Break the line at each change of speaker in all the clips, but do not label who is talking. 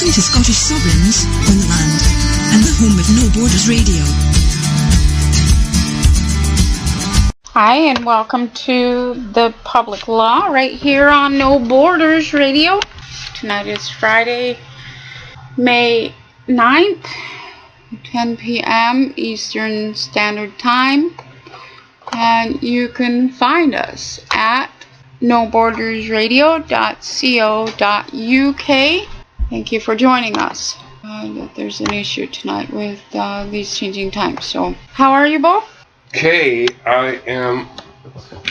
Welcome to Scottish Sovereign's Homeland and the home of No Borders Radio.
Hi, and welcome to the Public Law right here on No Borders Radio. Tonight is Friday, May 9th, 10 p.m. Eastern Standard Time. And you can find us at nobordersradio.co.uk. Thank you for joining us. There's an issue tonight with these changing times. So, how are you, Bo?
Okay, I am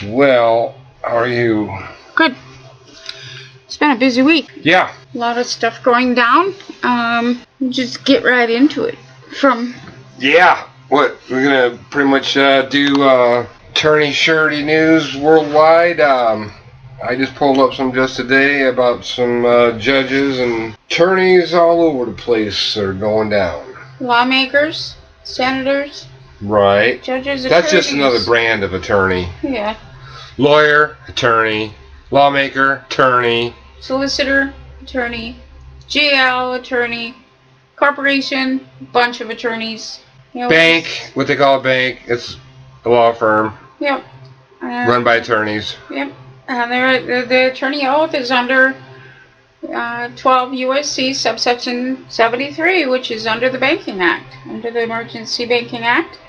well. How are you?
Good. It's been a busy week.
Yeah.
A lot of stuff going down. We'll just get right into it.
Yeah. What? We're gonna pretty much do attorney surety news worldwide. I just pulled up some just today about some judges and attorneys all over the place are going down.
Lawmakers, senators,
right.
Judges,
That's
attorneys.
just another brand of attorney.
Yeah.
Lawyer, attorney, lawmaker, attorney,
Solicitor, attorney, GL, attorney, corporation, bunch of attorneys. You know,
bank, what they call a bank. It's a law firm.
Yep.
Run by attorneys.
Yep. The attorney oath is under 12 U.S.C. subsection 73, which is under the Banking Act, under the Emergency Banking Act,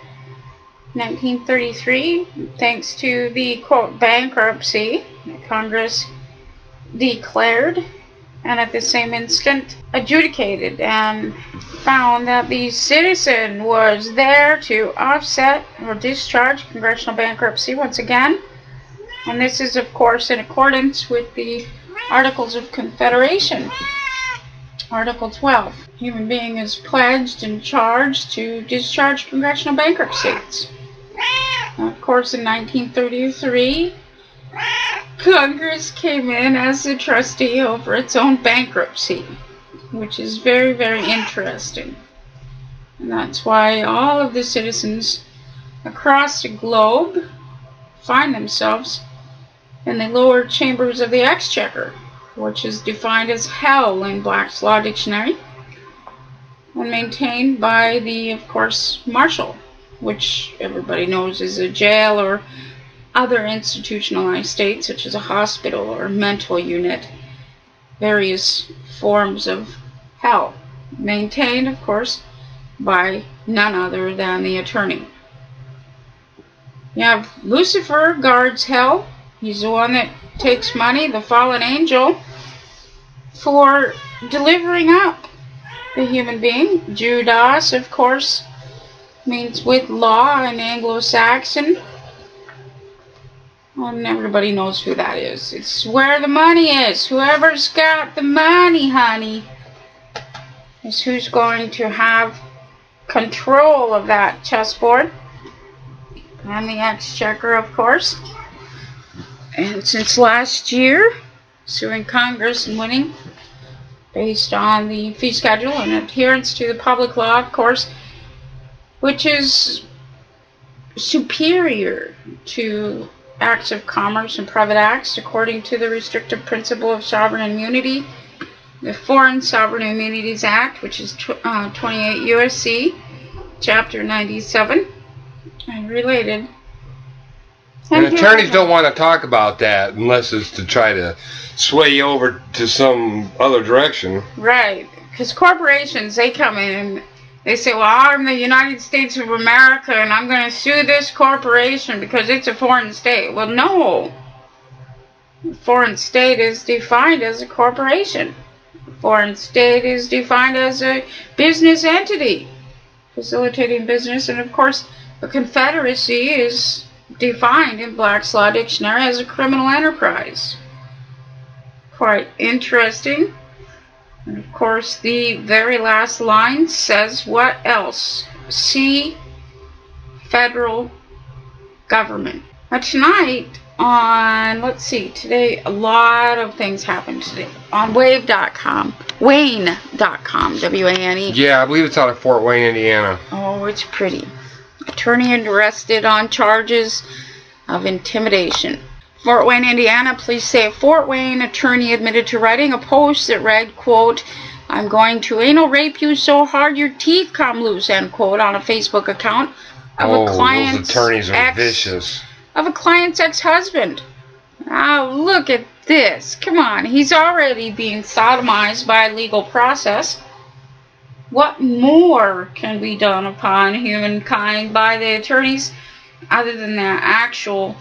1933. Thanks to the, quote, bankruptcy that Congress declared, and at the same instant adjudicated and found that the citizen was there to offset or discharge congressional bankruptcy once again. And this is, of course, in accordance with the Articles of Confederation. Article 12. Human being is pledged and charged to discharge congressional bankruptcies. Now, of course, in 1933, Congress came in as the trustee over its own bankruptcy, which is very, very interesting. And that's why all of the citizens across the globe find themselves in the lower chambers of the Exchequer, which is defined as hell in Black's Law Dictionary, and maintained by the, of course, Marshal, which everybody knows is a jail or other institutionalized state, such as a hospital or mental unit, various forms of hell, maintained, of course, by none other than the attorney. You have Lucifer guards hell. He's the one that takes money, the fallen angel, for delivering up the human being. Judas, of course, means with law in Anglo-Saxon. And everybody knows who that is. It's where the money is. Whoever's got the money, honey, is who's going to have control of that chessboard. And the Exchequer, of course. And since last year, suing Congress and winning based on the fee schedule and adherence to the public law, of course, which is superior to acts of commerce and private acts according to the restrictive principle of sovereign immunity, the Foreign Sovereign Immunities Act, which is 28 U.S.C. Chapter 97 and related.
And attorneys don't want to talk about that unless it's to try to sway you over to some other direction.
Right, because corporations, they come in and they say, well, I'm the United States of America and I'm going to sue this corporation because it's a foreign state. Well, no. A foreign state is defined as a corporation. A foreign state is defined as a business entity facilitating business. And, of course, a confederacy is defined in Black's Law Dictionary as a criminal enterprise. Quite interesting. And of course, the very last line says what else? See federal government. Now tonight on, let's see, today a lot of things happened today. On wave.com, Wayne.com, W-A-N-E.
Yeah, I believe it's out of Fort Wayne, Indiana.
Oh, it's pretty. Attorney arrested on charges of intimidation. Fort Wayne, Indiana, police say a Fort Wayne attorney admitted to writing a post that read, quote, I'm going to anal rape you so hard your teeth come loose, end quote, on a Facebook account of a client's
those attorneys are vicious.
Of a client's ex-husband. Oh, look at this. Come on. He's already being sodomized by legal process. What more can be done upon humankind by the attorneys other than their actual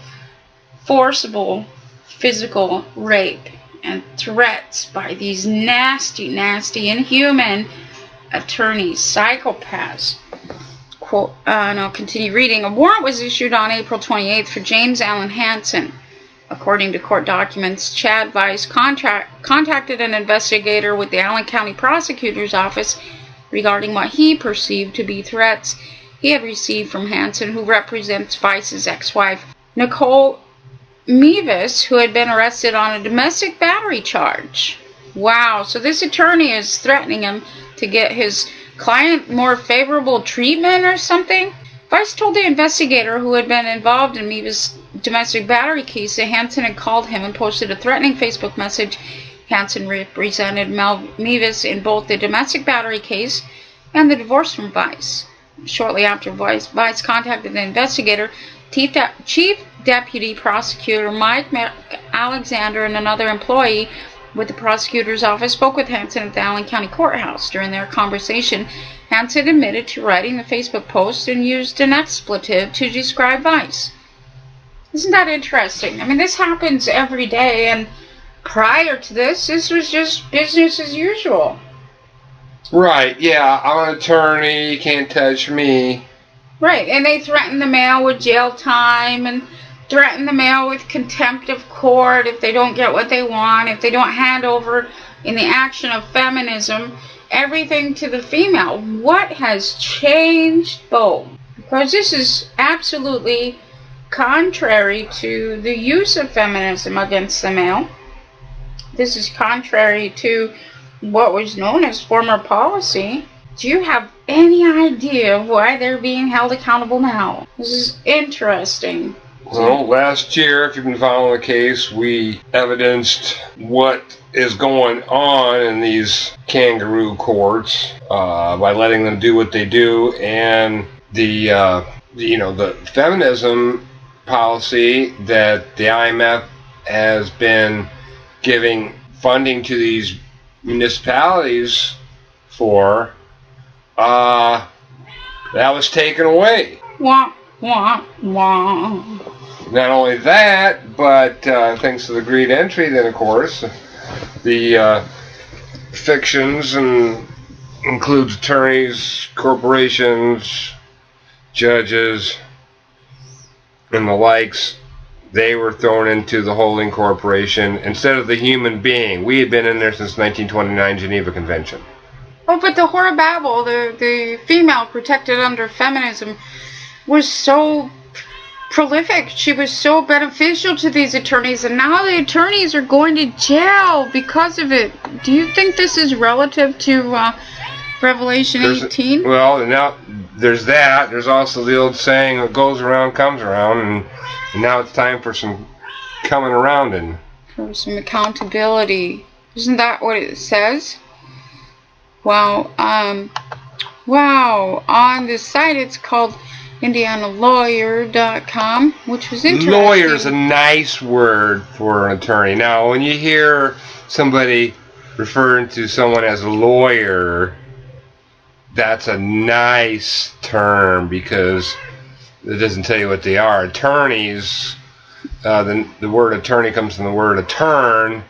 forcible physical rape and threats by these nasty, nasty, inhuman attorneys, psychopaths? Quote, and I'll continue reading. A warrant was issued on April 28th for James Allen Hansen. According to court documents, Chad Weiss contacted an investigator with the Allen County Prosecutor's Office regarding what he perceived to be threats he had received from Hansen, who represents Weiss's ex-wife, Nicole Mevis, who had been arrested on a domestic battery charge. Wow, so this attorney is threatening him to get his client more favorable treatment or something? Weiss told the investigator who had been involved in Mevis' domestic battery case that Hansen had called him and posted a threatening Facebook message. Hansen represented Mevis in both the domestic battery case and the divorce from Weiss. Shortly after Weiss contacted the investigator, Chief Deputy Prosecutor Mike Alexander and another employee with the prosecutor's office spoke with Hansen at the Allen County Courthouse. During their conversation, Hansen admitted to writing the Facebook post and used an expletive to describe Weiss. Isn't that interesting? I mean, this happens every day, and prior to this was just business as usual.
Right, yeah, I'm an attorney, you can't touch me.
Right, and they threaten the male with jail time and threaten the male with contempt of court if they don't get what they want, if they don't hand over in the action of feminism everything to the female. What has changed, Bo? Because this is absolutely contrary to the use of feminism against the male. This is contrary to what was known as former policy. Do you have any idea why they're being held accountable now? This is interesting.
Well, last year, if you've been following the case, we evidenced what is going on in these kangaroo courts by letting them do what they do, and the feminism policy that the IMF has been giving funding to these municipalities for, that was taken away.
Wah, wah, wah.
Not only that, but thanks to the greed entry, then of course, the fictions and includes attorneys, corporations, judges, and the likes. They were thrown into the holding corporation instead of the human being. We had been in there since 1929 Geneva Convention.
Oh, but the horribabble, the female protected under feminism, was so prolific. She was so beneficial to these attorneys, and now the attorneys are going to jail because of it. Do you think this is relative to Revelation 18?
Well, now there's that. There's also the old saying, what goes around comes around, and now it's time for some coming around and
for some accountability. Isn't that what it says? Well, wow. On this site, it's called IndianaLawyer.com, which was interesting.
Lawyer is a nice word for an attorney. Now, when you hear somebody referring to someone as a lawyer, that's a nice term because it doesn't tell you what they are. Attorneys, the word attorney comes from the word attorn,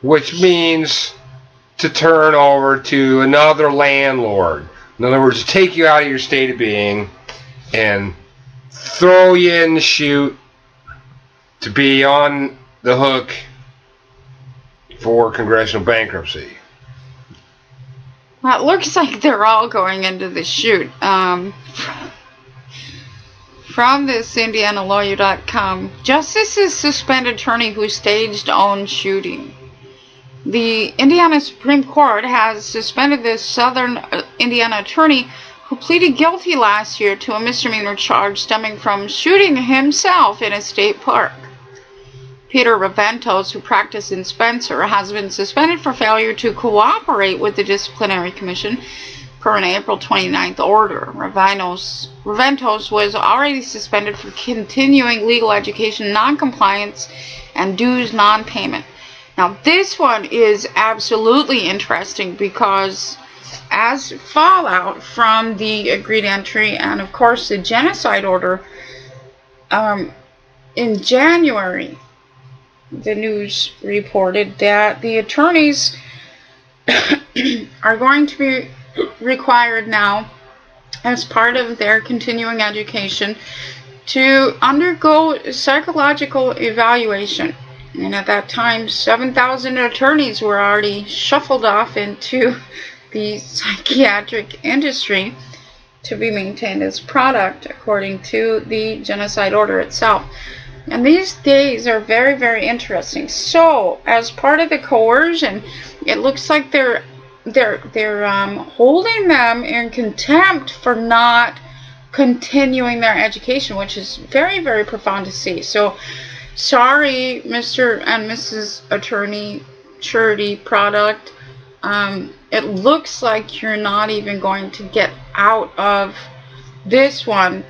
which means to turn over to another landlord. In other words, to take you out of your state of being and throw you in the chute to be on the hook for congressional bankruptcy.
Well, it looks like they're all going into the chute. From this IndianaLawyer.com, Justice's suspended attorney who staged own shooting. The Indiana Supreme Court has suspended this Southern Indiana attorney who pleaded guilty last year to a misdemeanor charge stemming from shooting himself in a state park. Peter Raventos, who practiced in Spencer, has been suspended for failure to cooperate with the disciplinary commission per an April 29th order. Raventos was already suspended for continuing legal education non-compliance and dues non-payment. Now this one is absolutely interesting because as fallout from the agreed entry and of course the genocide order, in January the news reported that the attorneys are going to be required now, as part of their continuing education, to undergo psychological evaluation. And at that time, 7,000 attorneys were already shuffled off into the psychiatric industry to be maintained as product according to the genocide order itself. And these days are very, very interesting. So, as part of the coercion, it looks like they're holding them in contempt for not continuing their education, which is very, very profound to see. So, sorry, Mr. and Mrs. Attorney Surety Product. It looks like you're not even going to get out of this one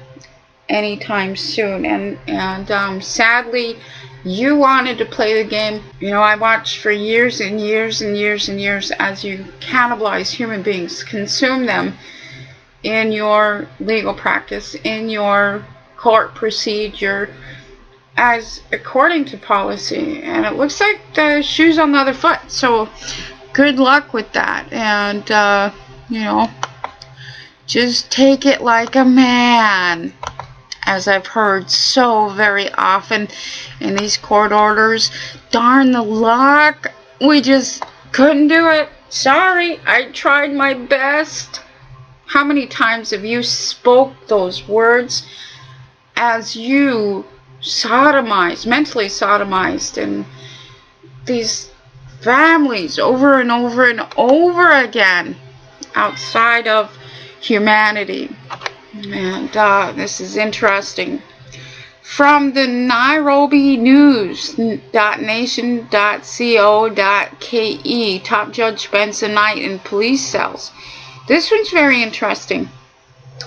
anytime soon, and sadly, you wanted to play the game. You know, I watched for years and years and years and years as you cannibalize human beings, consume them in your legal practice, in your court procedure, as according to policy. And it looks like the shoe's on the other foot. So good luck with that, and you know, just take it like a man, as I've heard so very often in these court orders. Darn the luck, we just couldn't do it. Sorry, I tried my best. How many times have you spoke those words as you sodomized, mentally sodomized, and these families over and over and over again outside of humanity? And this is interesting. From the Nairobi News.nation.co.ke, top judge spends the night in police cells. This one's very interesting.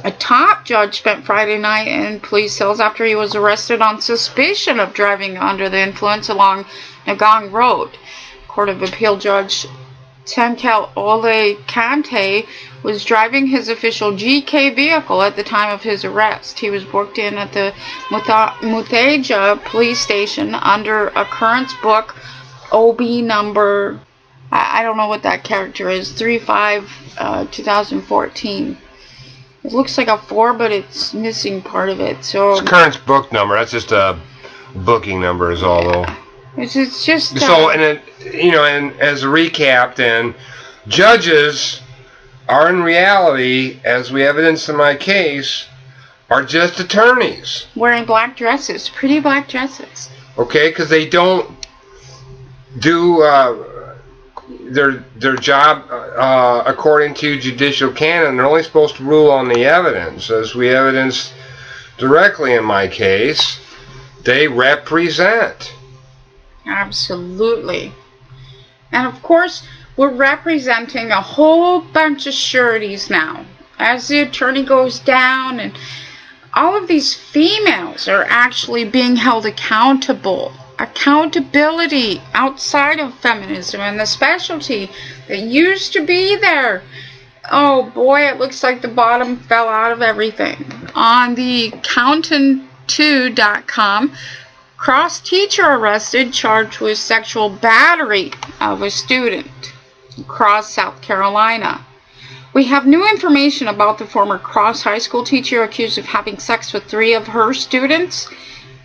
A top judge spent Friday night in police cells after he was arrested on suspicion of driving under the influence along Ngong Road. Court of Appeal Judge Tenkel Ole Kante was driving his official GK vehicle at the time of his arrest. He was booked in at the Mutheja police station under occurrence book OB number, I don't know what that character is, 35-2014. It looks like a 4, but it's missing part of it. So
it's occurrence book number. That's just a booking number is all, though.
It's just
so, and it, you know, and as a recap, then judges are in reality, as we evidenced in my case, are just attorneys
wearing black dresses, pretty black dresses.
Okay, because they don't do their job according to judicial canon. They're only supposed to rule on the evidence, as we evidenced directly in my case. They represent.
Absolutely. And of course, we're representing a whole bunch of sureties now. As the attorney goes down, and all of these females are actually being held accountable. Accountability outside of feminism and the specialty that used to be there. Oh boy, it looks like the bottom fell out of everything. On the Countin2.com, cross teacher arrested, charged with sexual battery of a student across South Carolina. We have new information about the former Cross High School teacher accused of having sex with 3 of her students.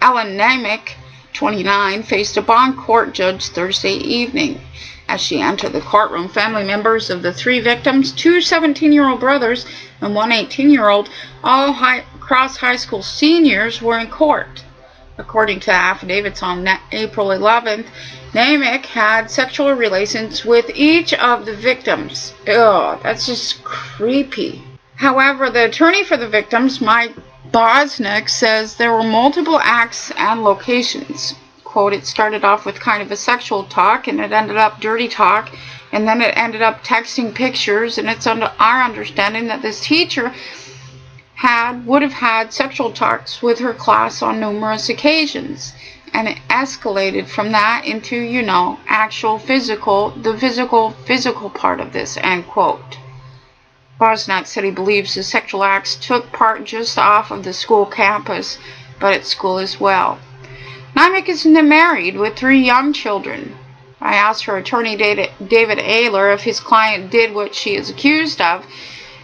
Ellen Namick, 29, faced a bond court judge Thursday evening. As she entered the courtroom, family members of the 3 victims, 2 17-year-old brothers and 1 18-year-old, all Cross High School seniors, were in court. According to affidavits on April 11th, Namick had sexual relations with each of the victims. Ugh, that's just creepy. However, the attorney for the victims, Mike Bosnick, says there were multiple acts and locations. quote, it started off with kind of a sexual talk, and it ended up dirty talk, and then it ended up texting pictures, and it's under our understanding that this teacher would have had sexual talks with her class on numerous occasions. And it escalated from that into, actual the physical part of this, end quote. Bosnack said he believes the sexual acts took part just off of the school campus, but at school as well. Nymek is married with 3 young children. I asked her attorney, David Ayler, if his client did what she is accused of.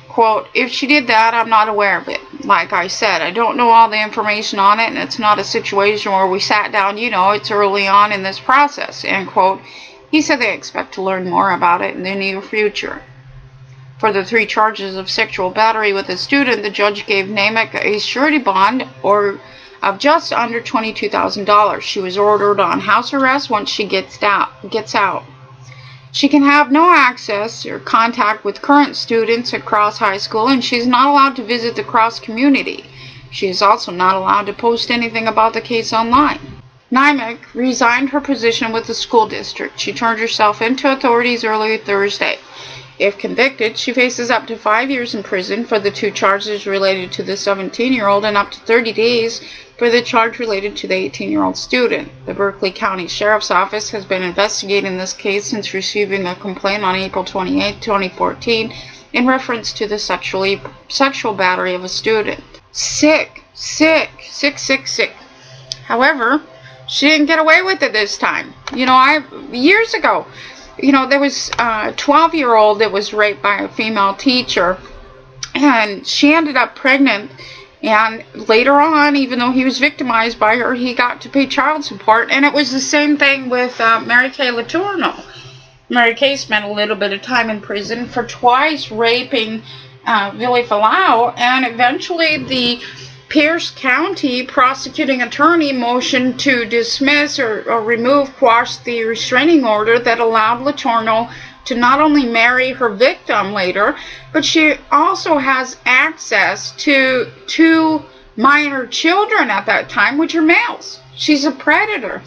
Quote, if she did that, I'm not aware of it. Like I said, I don't know all the information on it, and it's not a situation where we sat down, it's early on in this process, end quote. He said they expect to learn more about it in the near future. For the 3 charges of sexual battery with a student, the judge gave Nymek a surety bond of just under $22,000. She was ordered on house arrest once she gets out. She can have no access or contact with current students at Cross High School, and she's not allowed to visit the Cross community. She is also not allowed to post anything about the case online. Nymek resigned her position with the school district. She turned herself into authorities early Thursday. If convicted, she faces up to 5 years in prison for the 2 charges related to the 17-year-old and up to 30 days for the charge related to the 18-year-old student. The Berkeley County Sheriff's Office has been investigating this case since receiving a complaint on April 28, 2014 in reference to the sexual battery of a student. Sick. However, she didn't get away with it this time. Years ago, there was a 12-year-old that was raped by a female teacher, and she ended up pregnant, and later on, even though he was victimized by her, he got to pay child support, and it was the same thing with Mary Kay Letourneau. Mary Kay spent a little bit of time in prison for twice raping Vili Falau, and eventually the Pierce County prosecuting attorney motioned to dismiss or quash the restraining order that allowed Letourneau to not only marry her victim later, but she also has access to 2 minor children at that time, which are males. She's a predator.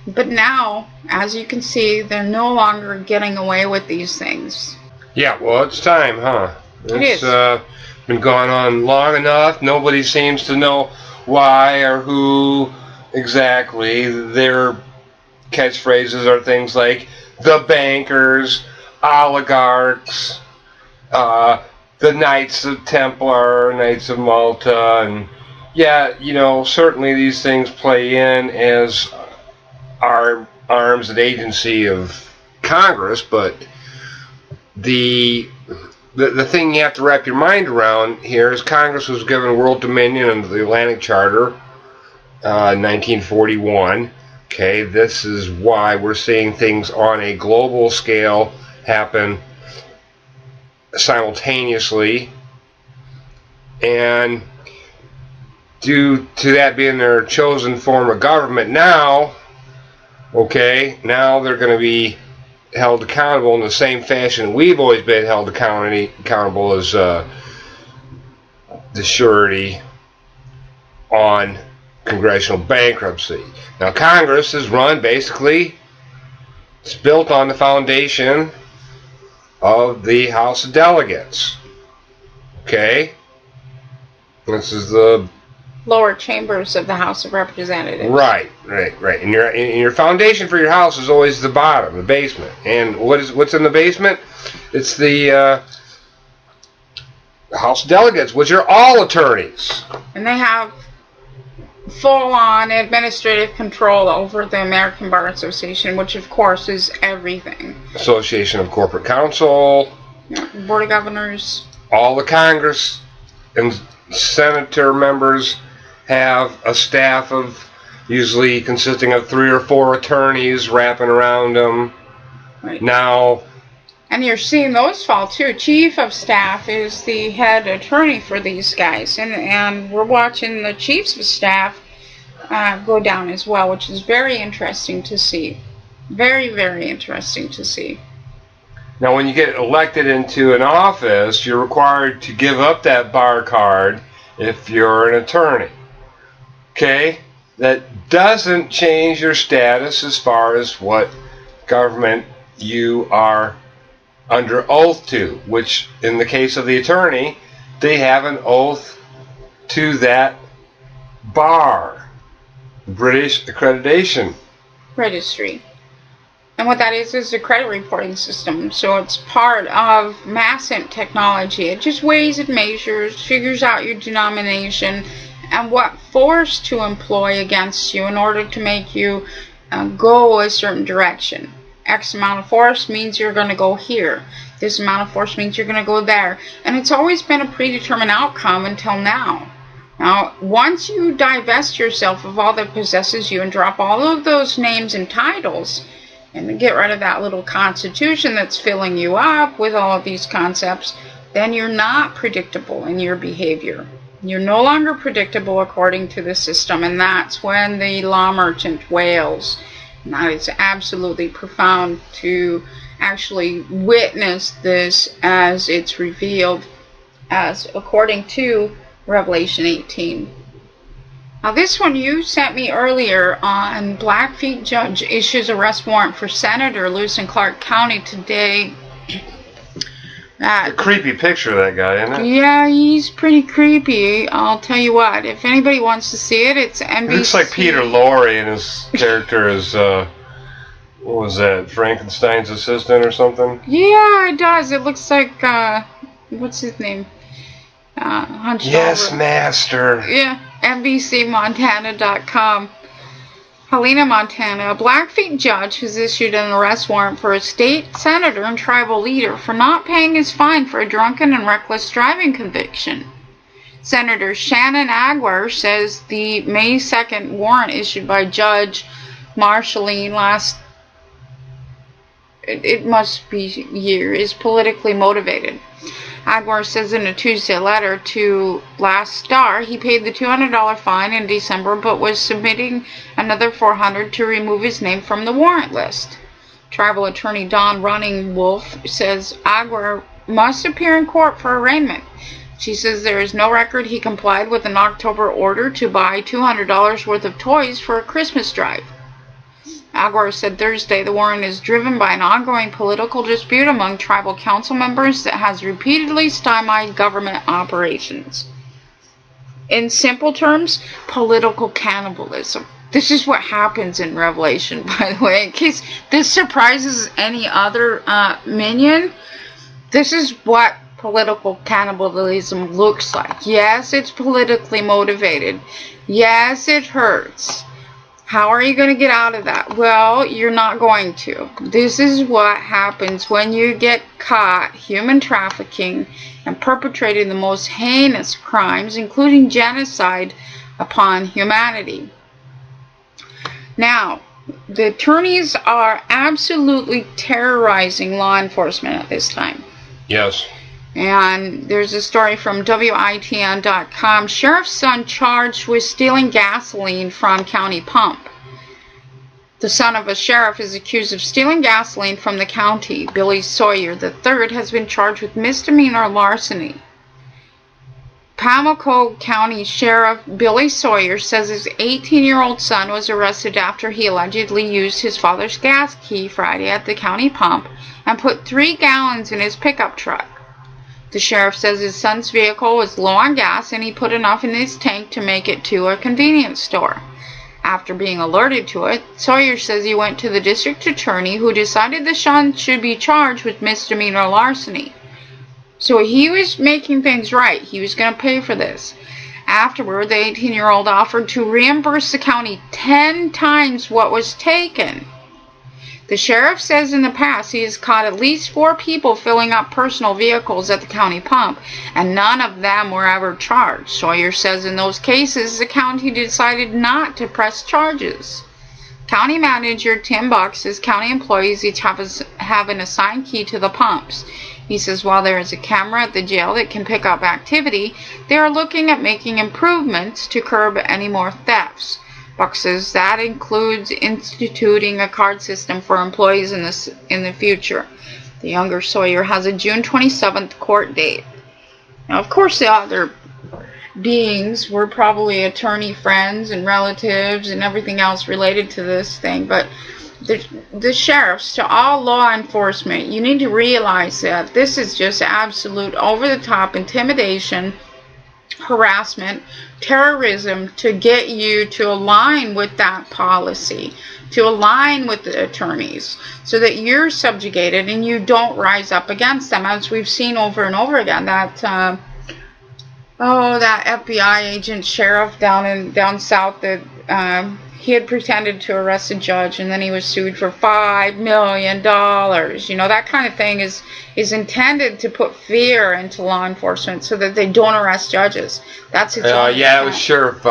But now, as you can see, they're no longer getting away with these things.
Yeah, well, it's time, huh?
It is.
Been going on long enough. Nobody seems to know why or who exactly. Their catchphrases are things like the bankers, oligarchs, the Knights of Templar, Knights of Malta, and certainly these things play in as our arms and agency of Congress, but the thing you have to wrap your mind around here is Congress was given world dominion under the Atlantic Charter in 1941. Okay, this is why we're seeing things on a global scale happen simultaneously, and due to that being their chosen form of government now, now they're going to be held accountable in the same fashion we've always been held accountable as the surety on congressional bankruptcy. Now, Congress is run basically, it's built on the foundation of the House of Delegates. Okay? This is the
lower chambers of the House of Representatives.
Right. And your foundation for your house is always the bottom, the basement. And what's in the basement? It's the House of Delegates, which are all attorneys.
And they have full-on administrative control over the American Bar Association, which of course is everything.
Association of Corporate Counsel.
Board of Governors.
All the Congress and senator members have a staff of usually consisting of 3 or 4 attorneys wrapping around them.
Right.
Now,
and you're seeing those fall too. Chief of staff is the head attorney for these guys, and we're watching the chiefs of staff go down as well, which is very interesting to see. Very, very interesting to see.
Now, when you get elected into an office, you're required to give up that bar card if you're an attorney. Okay? that doesn't change your status as far as what government you are under oath to, which in the case of the attorney, they have an oath to that bar, British Accreditation
Registry. And what that is a credit reporting system. So it's part of Massent technology. It just weighs and measures, figures out your denomination, and what force to employ against you in order to make you go a certain direction. X amount of force means you're going to go here. This amount of force means you're going to go there. And it's always been a predetermined outcome until now. Now, once you divest yourself of all that possesses you and drop all of those names and titles, and get rid of that little constitution that's filling you up with all of these concepts, then you're not predictable in your behavior. You're no longer predictable according to the system, and that's when the law merchant wails. And that is absolutely profound to actually witness this as it's revealed, as according to Revelation 18. Now this one you sent me earlier on Blackfeet judge issues arrest warrant for Senator Lewis and Clark County today.
A creepy picture of that guy, isn't it?
Yeah, he's pretty creepy. I'll tell you what. If anybody wants to see it, it's NBC.
It looks like Peter Lorre, and his character is, what was that, Frankenstein's assistant or something?
Yeah, it does. It looks like, what's his name? Hunched
Yes,
over.
master.
Yeah, NBCMontana.com. Helena, Montana. A Blackfeet judge has issued an arrest warrant for a state senator and tribal leader for not paying his fine for a drunken and reckless driving conviction. Senator Shannon Aguirre says the May 2nd warrant issued by Judge Marshalline it must be year, is politically motivated. Aguirre says in a Tuesday letter to Last Star he paid the $200 fine in December but was submitting another $400 to remove his name from the warrant list. Tribal attorney Dawn Running Wolf says Aguirre must appear in court for arraignment. She says there is no record he complied with an October order to buy $200 worth of toys for a Christmas drive. Aguirre said Thursday the warrant is driven by an ongoing political dispute among tribal council members that has repeatedly stymied government operations. In simple terms, political cannibalism. This is what happens in Revelation, by the way. In case this surprises any other minion, this is what political cannibalism looks like. Yes, it's politically motivated. Yes, it hurts. How are you going to get out of that? Well, you're not going to. This is what happens when you get caught human trafficking and perpetrating the most heinous crimes, including genocide upon humanity. Now, the attorneys are absolutely terrorizing law enforcement at this time.
Yes.
And there's a story from WITN.com. Sheriff's son charged with stealing gasoline from county pump. The son of a sheriff is accused of stealing gasoline from the county. Billy Sawyer III has been charged with misdemeanor larceny. Pamlico County Sheriff Billy Sawyer says his 18-year-old son was arrested after he allegedly used his father's gas key Friday at the county pump and put 3 gallons in his pickup truck. The sheriff says his son's vehicle was low on gas and he put enough in his tank to make it to a convenience store. After being alerted to it, Sawyer says he went to the district attorney who decided the son should be charged with misdemeanor larceny. So he was making things right. He was going to pay for this. Afterward, the 18-year-old offered to reimburse the county 10 times what was taken. The sheriff says in the past he has caught at least 4 people filling up personal vehicles at the county pump, and none of them were ever charged. Sawyer says in those cases, the county decided not to press charges. County manager Tim Buck says county employees each have an assigned key to the pumps. He says while there is a camera at the jail that can pick up activity, they are looking at making improvements to curb any more thefts. Buck says that includes instituting a card system for employees in the future. The younger Sawyer has a June 27th court date. Now, of course, the other beings were probably attorney friends and relatives and everything else related to this thing. But the sheriffs, to all law enforcement, you need to realize that this is just absolute over-the-top intimidation, harassment, terrorism to get you to align with that policy, to align with the attorneys, so that you're subjugated and you don't rise up against them, as we've seen over and over again. That that FBI agent sheriff down south, that he had pretended to arrest a judge, and then he was sued for $5 million. You know, that kind of thing is intended to put fear into law enforcement so that they don't arrest judges. That's its own
yeah, it was Sheriff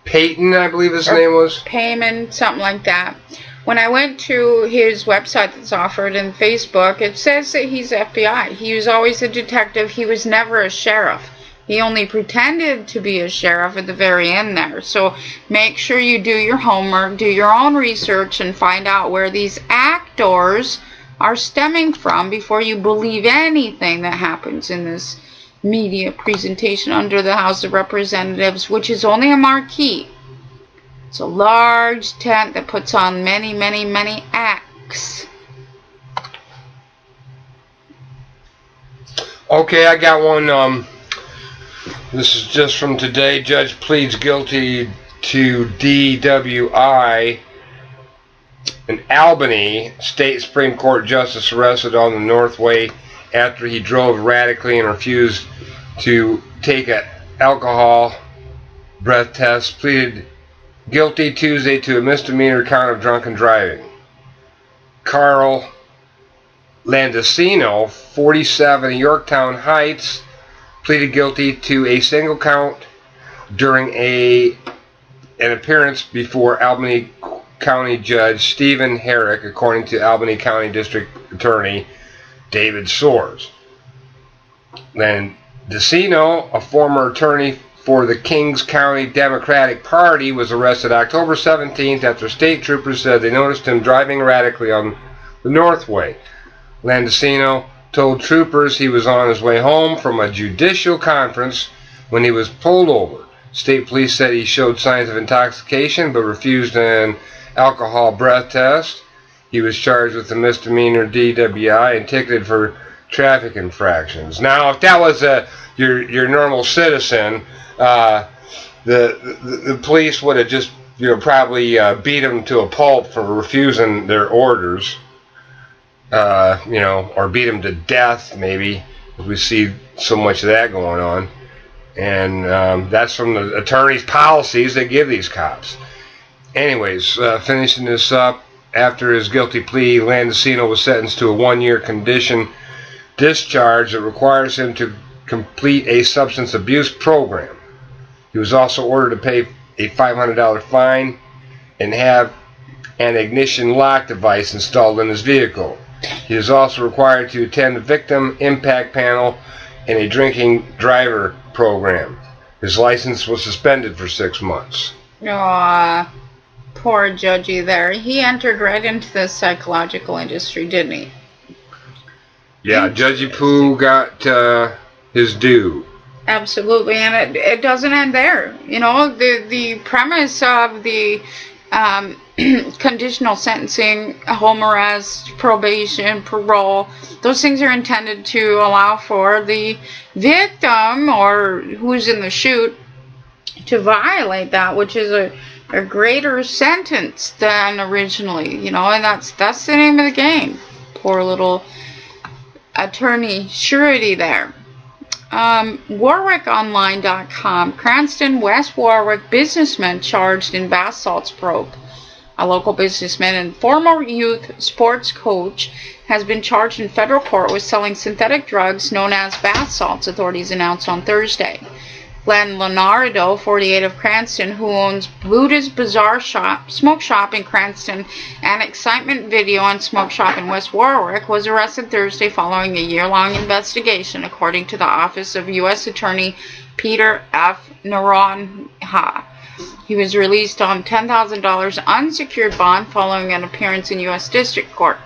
Payton, I believe his name was.
Payman, something like that. When I went to his website that's offered in Facebook, it says that he's FBI. He was always a detective. He was never a sheriff. He only pretended to be a sheriff at the very end there. So make sure you do your homework, do your own research, and find out where these actors are stemming from before you believe anything that happens in this media presentation under the House of Representatives, which is only a marquee. It's a large tent that puts on many, many, many acts.
Okay, I got one. This is just from today. Judge pleads guilty to DWI. An Albany State Supreme Court justice arrested on the Northway after he drove erratically and refused to take an alcohol breath test, pleaded guilty Tuesday to a misdemeanor count of drunken driving. Carl Landesino, 47, of Yorktown Heights, pleaded guilty to a single count during an appearance before Albany County Judge Stephen Herrick, according to Albany County District Attorney David Soares. Landesino, a former attorney for the Kings County Democratic Party, was arrested October 17th after state troopers said they noticed him driving erratically on the Northway. Landesino told troopers he was on his way home from a judicial conference when he was pulled over. State police said he showed signs of intoxication but refused an alcohol breath test. He was charged with a misdemeanor DWI and ticketed for traffic infractions. Now, if that was your normal citizen, the police would have just probably beat him to a pulp for refusing their orders. Or beat him to death, maybe. We see so much of that going on. And that's from the attorney's policies they give these cops. Anyways, finishing this up, after his guilty plea, Landesino was sentenced to a 1-year condition discharge that requires him to complete a substance abuse program. He was also ordered to pay a $500 fine and have an ignition lock device installed in his vehicle. He is also required to attend the victim impact panel and a drinking driver program. His license was suspended for 6 months.
Aw, poor Judgy there. He entered right into the psychological industry, didn't he?
Yeah, Judgy Poo got his due.
Absolutely, and it doesn't end there. The premise of the conditional sentencing, home arrest, probation, parole, those things are intended to allow for the victim or who's in the chute to violate that, which is a greater sentence than originally, and that's the name of the game. Poor little attorney surety there. WarwickOnline.com. Cranston, West Warwick businessman charged in bath salts probe. A local businessman and former youth sports coach has been charged in federal court with selling synthetic drugs known as bath salts, authorities announced on Thursday. Glenn Leonardo, 48, of Cranston, who owns Buddha's Bazaar Smoke Shop in Cranston and Excitement Video and Smoke Shop in West Warwick, was arrested Thursday following a year-long investigation, according to the Office of U.S. Attorney Peter F. Naranha. He was released on $10,000 unsecured bond following an appearance in U.S. District Court.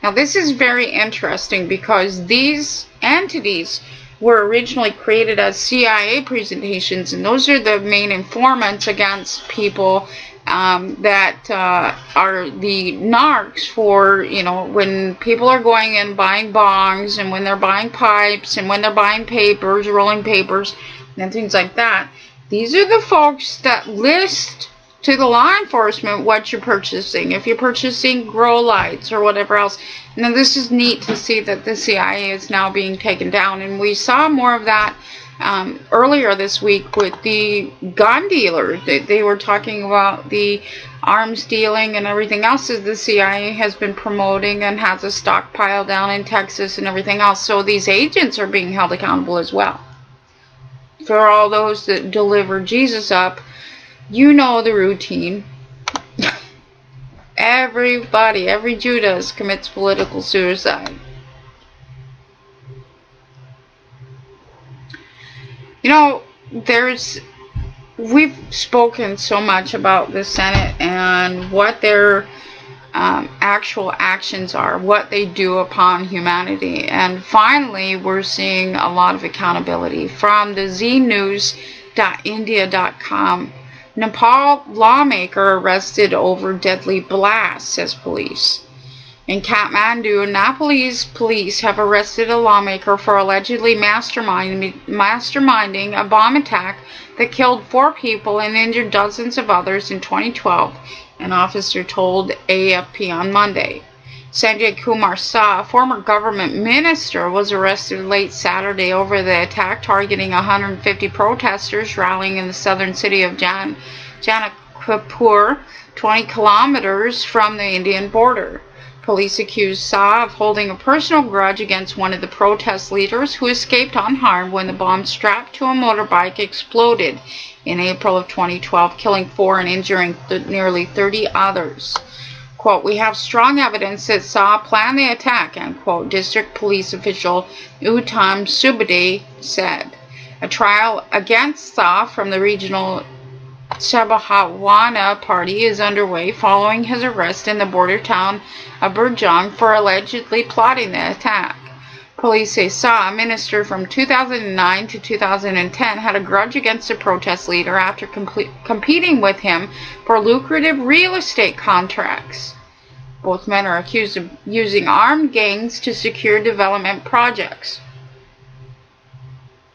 Now, this is very interesting because these entities were originally created as CIA presentations, and those are the main informants against people that are the narcs for, you know, when people are going in buying bongs, and when they're buying pipes, and when they're buying papers, rolling papers, and things like that. These are the folks that list to the law enforcement what you're purchasing. If you're purchasing grow lights or whatever else. Now this is neat to see that the CIA is now being taken down, and we saw more of that earlier this week with the gun dealers. They were talking about the arms dealing and everything else that the CIA has been promoting and has a stockpile down in Texas and everything else. So these agents are being held accountable as well. For all those that deliver Jesus up, you know the routine. Everybody, every Judas commits political suicide. You know, we've spoken so much about the Senate and what their actual actions are, what they do upon humanity. And finally, we're seeing a lot of accountability from the znews.india.com. Nepal lawmaker arrested over deadly blast, says police. In Kathmandu, Nepalese police have arrested a lawmaker for allegedly masterminding a bomb attack that killed 4 people and injured dozens of others in 2012, an officer told AFP on Monday. Sanjay Kumar Shah, a former government minister, was arrested late Saturday over the attack targeting 150 protesters rallying in the southern city of Janakpur, 20 kilometers from the Indian border. Police accused Shah of holding a personal grudge against one of the protest leaders who escaped unharmed when the bomb strapped to a motorbike exploded in April of 2012, killing 4 and injuring nearly 30 others. Quote, "We have strong evidence that Shah planned the attack," end quote, District Police official Uttam Subade said. A trial against Shah from the regional Sabhawana party is underway following his arrest in the border town of Burjang for allegedly plotting the attack. Police say Shah, a minister from 2009 to 2010, had a grudge against the protest leader after competing with him for lucrative real estate contracts. Both men are accused of using armed gangs to secure development projects.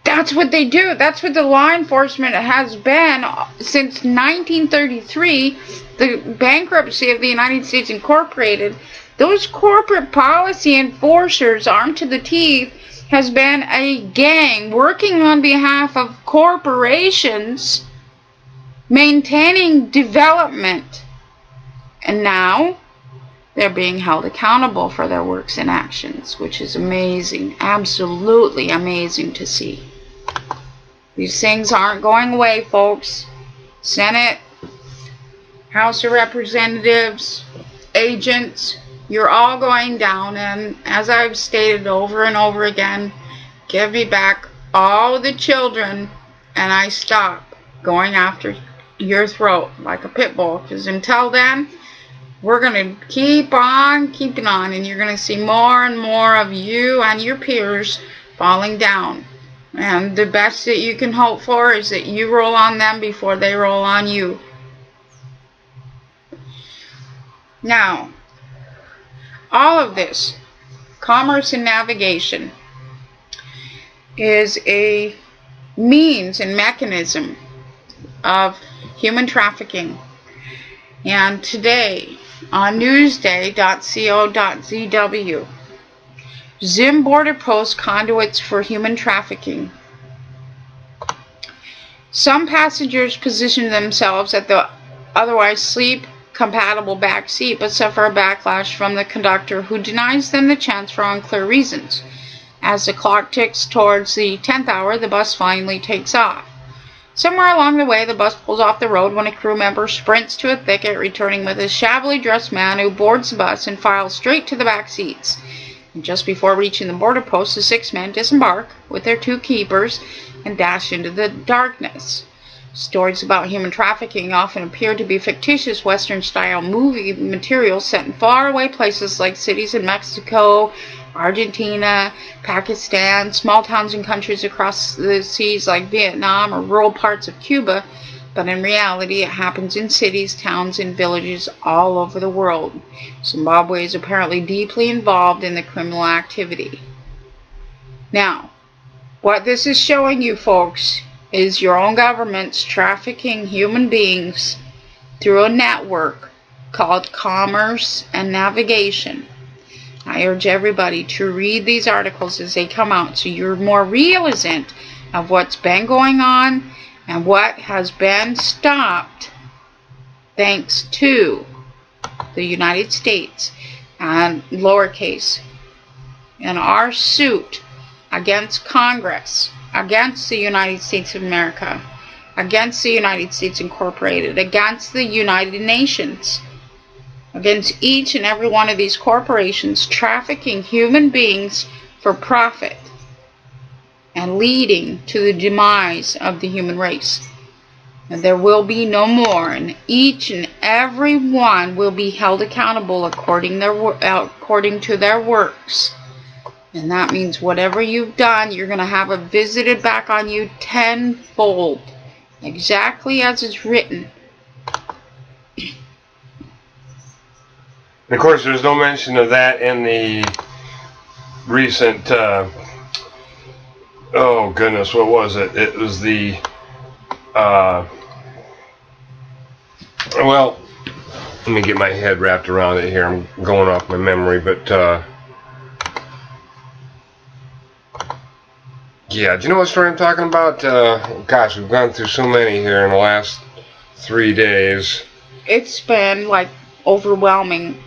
That's what they do. That's what the law enforcement has been since 1933, the bankruptcy of the United States Incorporated. Those corporate policy enforcers, armed to the teeth, has been a gang working on behalf of corporations, maintaining development. And now they're being held accountable for their works and actions, which is amazing, absolutely amazing to see. These things aren't going away, folks. Senate, House of Representatives, agents, you're all going down. And as I've stated over and over again, give me back all the children and I stop going after your throat like a pit bull. Because until then, we're going to keep on keeping on, and you're going to see more and more of you and your peers falling down. And the best that you can hope for is that you roll on them before they roll on you. Now, all of this, commerce and navigation, is a means and mechanism of human trafficking. And today, on newsday.co.zw, Zim border post conduits for human trafficking. Some passengers position themselves at the otherwise sleep-compatible back seat, but suffer a backlash from the conductor, who denies them the chance for unclear reasons. As the clock ticks towards the 10th hour, the bus finally takes off. Somewhere along the way, the bus pulls off the road when a crew member sprints to a thicket, returning with a shabbily dressed man who boards the bus and files straight to the back seats. And just before reaching the border post, the 6 men disembark with their 2 keepers and dash into the darkness. Stories about human trafficking often appear to be fictitious Western-style movie material set in faraway places like cities in Mexico, Argentina, Pakistan, small towns and countries across the seas like Vietnam or rural parts of Cuba, but in reality it happens in cities, towns, and villages all over the world. Zimbabwe is apparently deeply involved in the criminal activity. Now, what this is showing you folks is your own government's trafficking human beings through a network called Commerce and Navigation. I urge everybody to read these articles as they come out so you're more realizant of what's been going on and what has been stopped thanks to the United States and lowercase in our suit against Congress, against the United States of America, against the United States Incorporated, against the United Nations, against each and every one of these corporations trafficking human beings for profit and leading to the demise of the human race. And there will be no more, and each and every one will be held accountable according to their works. And that means whatever you've done, you're going to have it visited back on you tenfold, exactly as it's written.
And of course, there's no mention of that in the recent, oh goodness, what was it? It was the, well, let me get my head wrapped around it here. I'm going off my memory, but, yeah, do you know what story I'm talking about? Gosh, we've gone through so many here in the last 3 days.
It's been, like, overwhelming.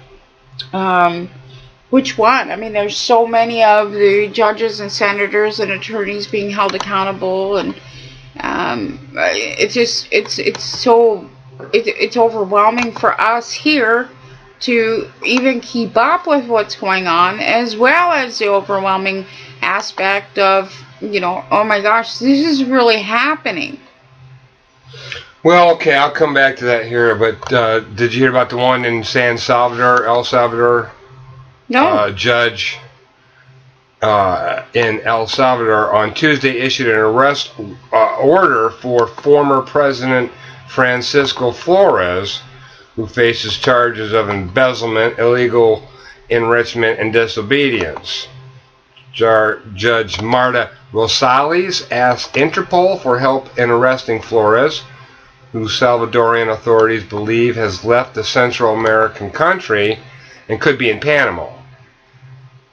Which one? I mean, there's so many of the judges and senators and attorneys being held accountable, and it's overwhelming for us here to even keep up with what's going on, as well as the overwhelming aspect of, you know, oh my gosh, this is really happening.
Well, okay, I'll come back to that here, but did you hear about the one in El Salvador?
No.
Judge in El Salvador on Tuesday issued an arrest order for former President Francisco Flores, who faces charges of embezzlement, illegal enrichment, and disobedience. Judge Marta Rosales asked Interpol for help in arresting Flores, who Salvadorian authorities believe has left the Central American country and could be in Panama.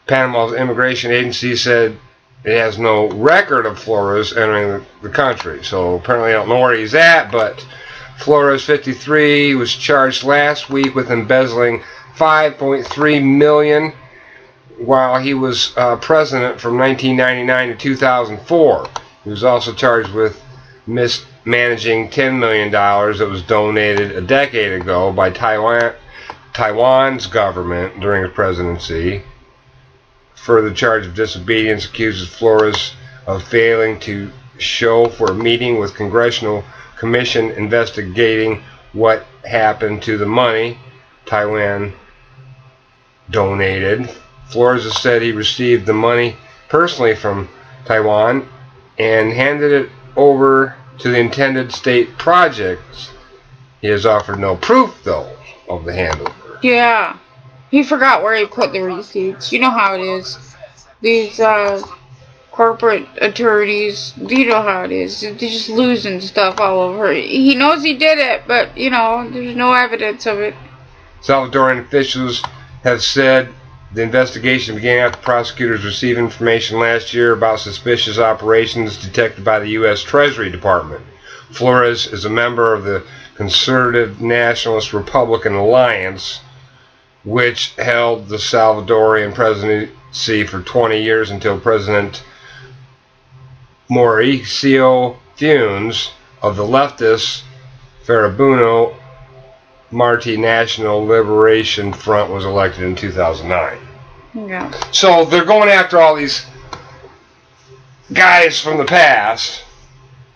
Panama's immigration agency said it has no record of Flores entering the country, so apparently I don't know where he's at, but Flores, 53, was charged last week with embezzling $5.3 million while he was president from 1999 to 2004. He was also charged with mismanaging $10 million that was donated a decade ago by Taiwan's government during his presidency. Further charge of disobedience accuses Flores of failing to show for a meeting with Congressional Commission investigating what happened to the money Taiwan donated. Flores has said he received the money personally from Taiwan and handed it over to the intended state projects. He has offered no proof, though, of the handover.
Yeah. He forgot where he put the receipts. You know how it is. These corporate attorneys, you know how it is. They're just losing stuff all over. He knows he did it, but, you know, there's no evidence of it.
Salvadoran officials have said the investigation began after prosecutors received information last year about suspicious operations detected by the U.S. Treasury Department. Flores is a member of the Conservative Nationalist Republican Alliance, which held the Salvadorian presidency for 20 years until President Mauricio Funes of the leftist Farabuno Marti National Liberation Front was elected in 2009.
Yeah.
So they're going after all these guys from the past.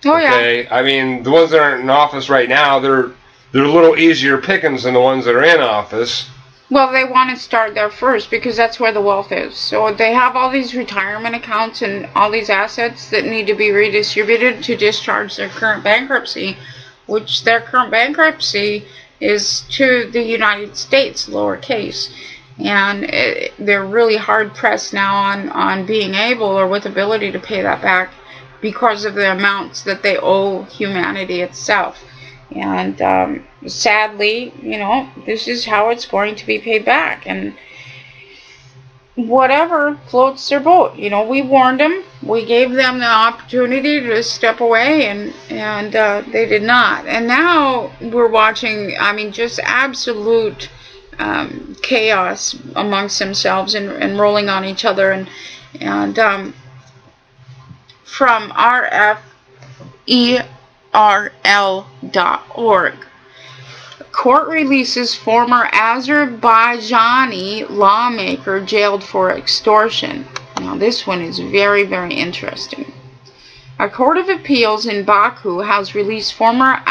Oh, yeah.
Okay, I mean, the ones that aren't in office right now, they're a little easier pickings than the ones that are in office.
Well, they want to start there first because that's where the wealth is. So they have all these retirement accounts and all these assets that need to be redistributed to discharge their current bankruptcy, which their current bankruptcy is to the United States, lowercase. And they're really hard pressed now on being able or with ability to pay that back because of the amounts that they owe humanity itself. And sadly, you know, this is how it's going to be paid back. And whatever floats their boat. You know, we warned them. We gave them the opportunity to step away, and they did not. And now we're watching, I mean, just absolute chaos amongst themselves and rolling on each other. And from RFERL.org. Court releases former Azerbaijani lawmaker jailed for extortion. Now this one is very, very interesting. A court of appeals in Baku has released former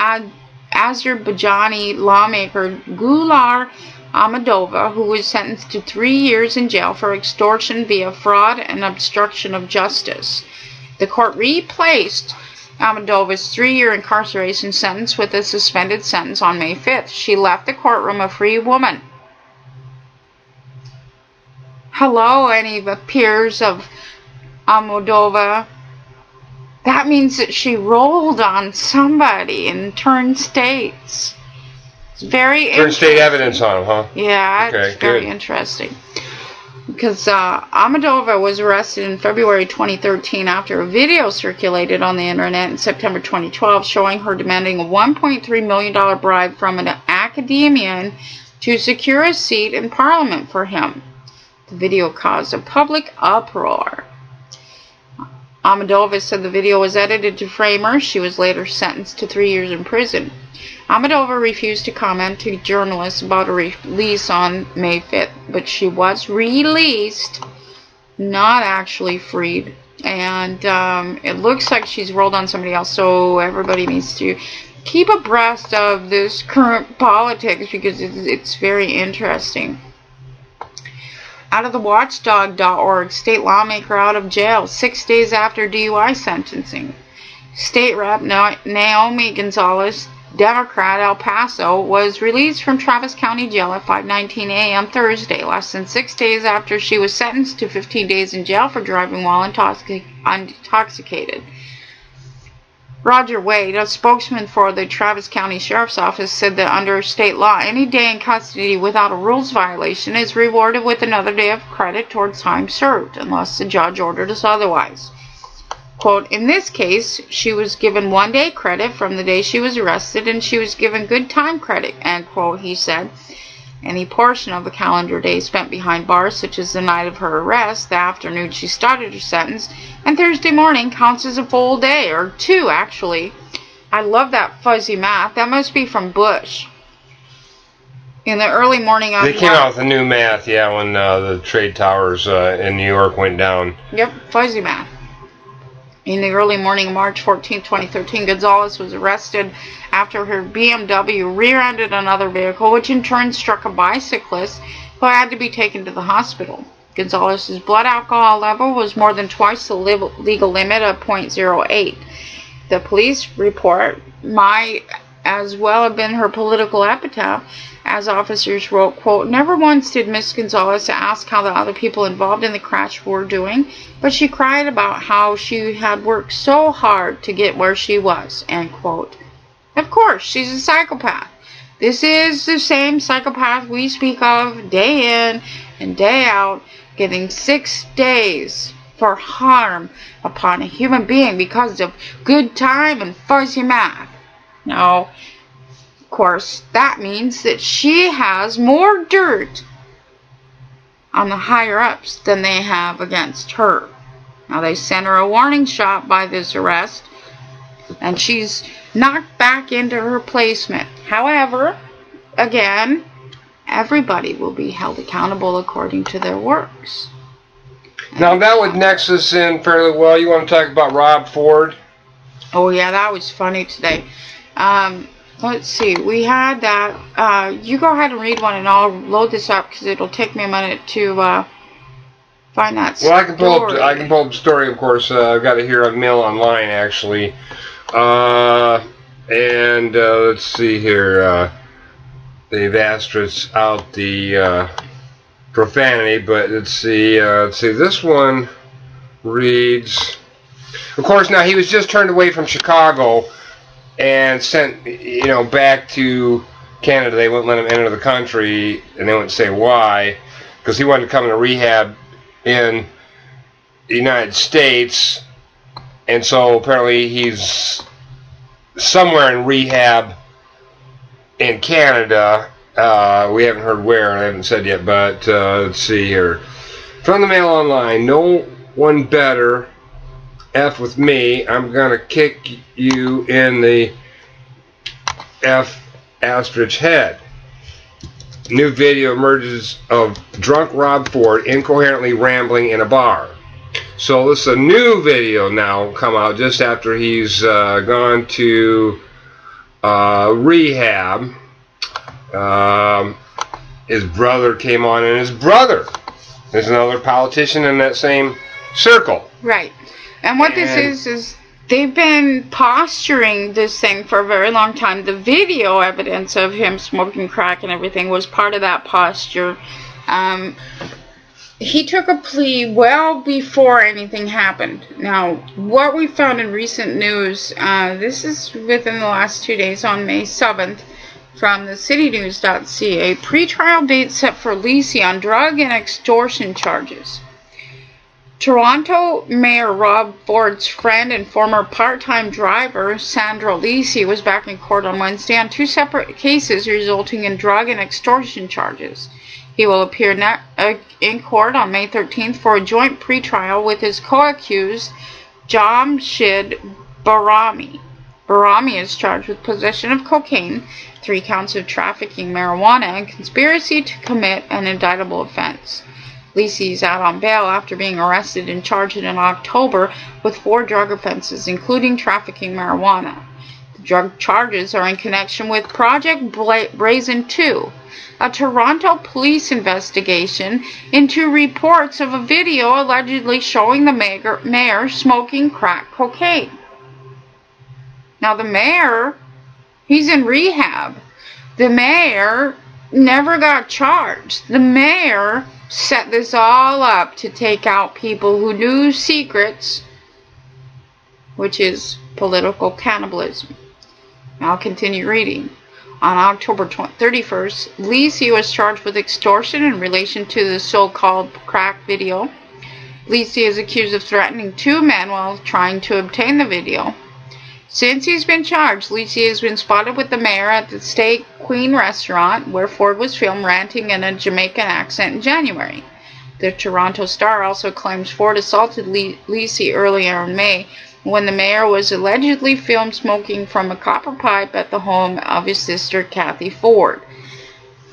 Azerbaijani lawmaker Gular Ahmadova, who was sentenced to 3 years in jail for extortion via fraud and obstruction of justice. The court replaced Ahmadova's 3-year incarceration sentence with a suspended sentence on May 5th. She left the courtroom a free woman. Hello, any of the peers of Ahmadova. That means that she rolled on somebody and turned states. It's very interesting.
Turned state evidence on them, huh?
Yeah,
okay,
it's very interesting. Because Ahmadova was arrested in February 2013 after a video circulated on the internet in September 2012 showing her demanding a $1.3 million bribe from an academician to secure a seat in parliament for him. The video caused a public uproar. Ahmadova said the video was edited to frame her. She was later sentenced to 3 years in prison. Ahmadova refused to comment to journalists about her release on May 5th, but she was released, not actually freed. And it looks like she's rolled on somebody else, so everybody needs to keep abreast of this current politics because it's very interesting. Out of the watchdog.org, state lawmaker out of jail 6 days after DUI sentencing. State Rep Naomi Gonzalez, Democrat, El Paso, was released from Travis County Jail at 5:19 a.m. Thursday, less than 6 days after she was sentenced to 15 days in jail for driving while intoxicated. Roger Wade, a spokesman for the Travis County Sheriff's Office, said that under state law, any day in custody without a rules violation is rewarded with another day of credit towards time served, unless the judge ordered us otherwise. Quote, in this case, she was given 1 day credit from the day she was arrested, and she was given good time credit, end quote, he said. Any portion of the calendar day spent behind bars, such as the night of her arrest, the afternoon she started her sentence, and Thursday morning counts as a full day, or 2 actually. I love that fuzzy math. That must be from Bush. In the early morning of
They came out with a new math, yeah, when the trade towers in New York went down.
Yep, fuzzy math. In the early morning of March 14, 2013, Gonzalez was arrested after her BMW rear-ended another vehicle, which in turn struck a bicyclist who had to be taken to the hospital. Gonzalez's blood alcohol level was more than twice the legal limit of 0.08. The police report might as well have been her political epitaph, as officers wrote, quote, never once did Miss Gonzalez ask how the other people involved in the crash were doing, but she cried about how she had worked so hard to get where she was, end quote. Of course, she's a psychopath. This is the same psychopath we speak of day in and day out, getting 6 days for harm upon a human being because of good time and fuzzy math. Now, of course, that means that she has more dirt on the higher-ups than they have against her. Now, they sent her a warning shot by this arrest, and she's knocked back into her placement. However, again, everybody will be held accountable according to their works.
Now, that would next us in fairly well. You want to talk about Rob Ford?
Oh yeah, that was funny today. Let's see. We had that. You go ahead and read one, and I'll load this up because it'll take me a minute to find that story.
Well, I can pull up the story. Of course, I've got it here on Mail Online actually. Let's see here. They've asterisked out the profanity, but let's see. This one reads. Of course, now he was just turned away from Chicago and sent, back to Canada. They wouldn't let him enter the country, and they wouldn't say why, because he wanted to come into rehab in the United States, and so apparently he's somewhere in rehab in Canada. We haven't heard where, and I haven't said yet, but let's see here. From the Mail Online, no one better F with me. I'm gonna kick you in the F asterisk head. New video emerges of drunk Rob Ford incoherently rambling in a bar. So this is a new video now come out just after he's gone to rehab. His brother came on, and his brother is another politician in that same circle.
Right. And what this is they've been posturing this thing for a very long time. The video evidence of him smoking crack and everything was part of that posture. He took a plea well before anything happened. Now, what we found in recent news, this is within the last 2 days on May 7th, from the citynews.ca, pretrial date set for Lisi on drug and extortion charges. Toronto Mayor Rob Ford's friend and former part-time driver, Sandra Lisi, was back in court on Wednesday on 2 separate cases resulting in drug and extortion charges. He will appear in court on May 13th for a joint pretrial with his co-accused, Jamshid Barami. Barami is charged with possession of cocaine, 3 counts of trafficking marijuana, and conspiracy to commit an indictable offense. Lisi is out on bail after being arrested and charged in October with 4 drug offenses, including trafficking marijuana. The drug charges are in connection with Project Brazen 2, a Toronto police investigation into reports of a video allegedly showing the mayor smoking crack cocaine. Now the mayor, he's in rehab. The mayor never got charged. The mayor set this all up to take out people who knew secrets, which is political cannibalism. Now I'll continue reading. On October 31st, Lisi was charged with extortion in relation to the so-called crack video. Lisi is accused of threatening 2 men while trying to obtain the video. Since he's been charged, Lisi has been spotted with the mayor at the Steak Queen restaurant where Ford was filmed ranting in a Jamaican accent in January. The Toronto Star also claims Ford assaulted Lisi earlier in May when the mayor was allegedly filmed smoking from a copper pipe at the home of his sister Kathy Ford.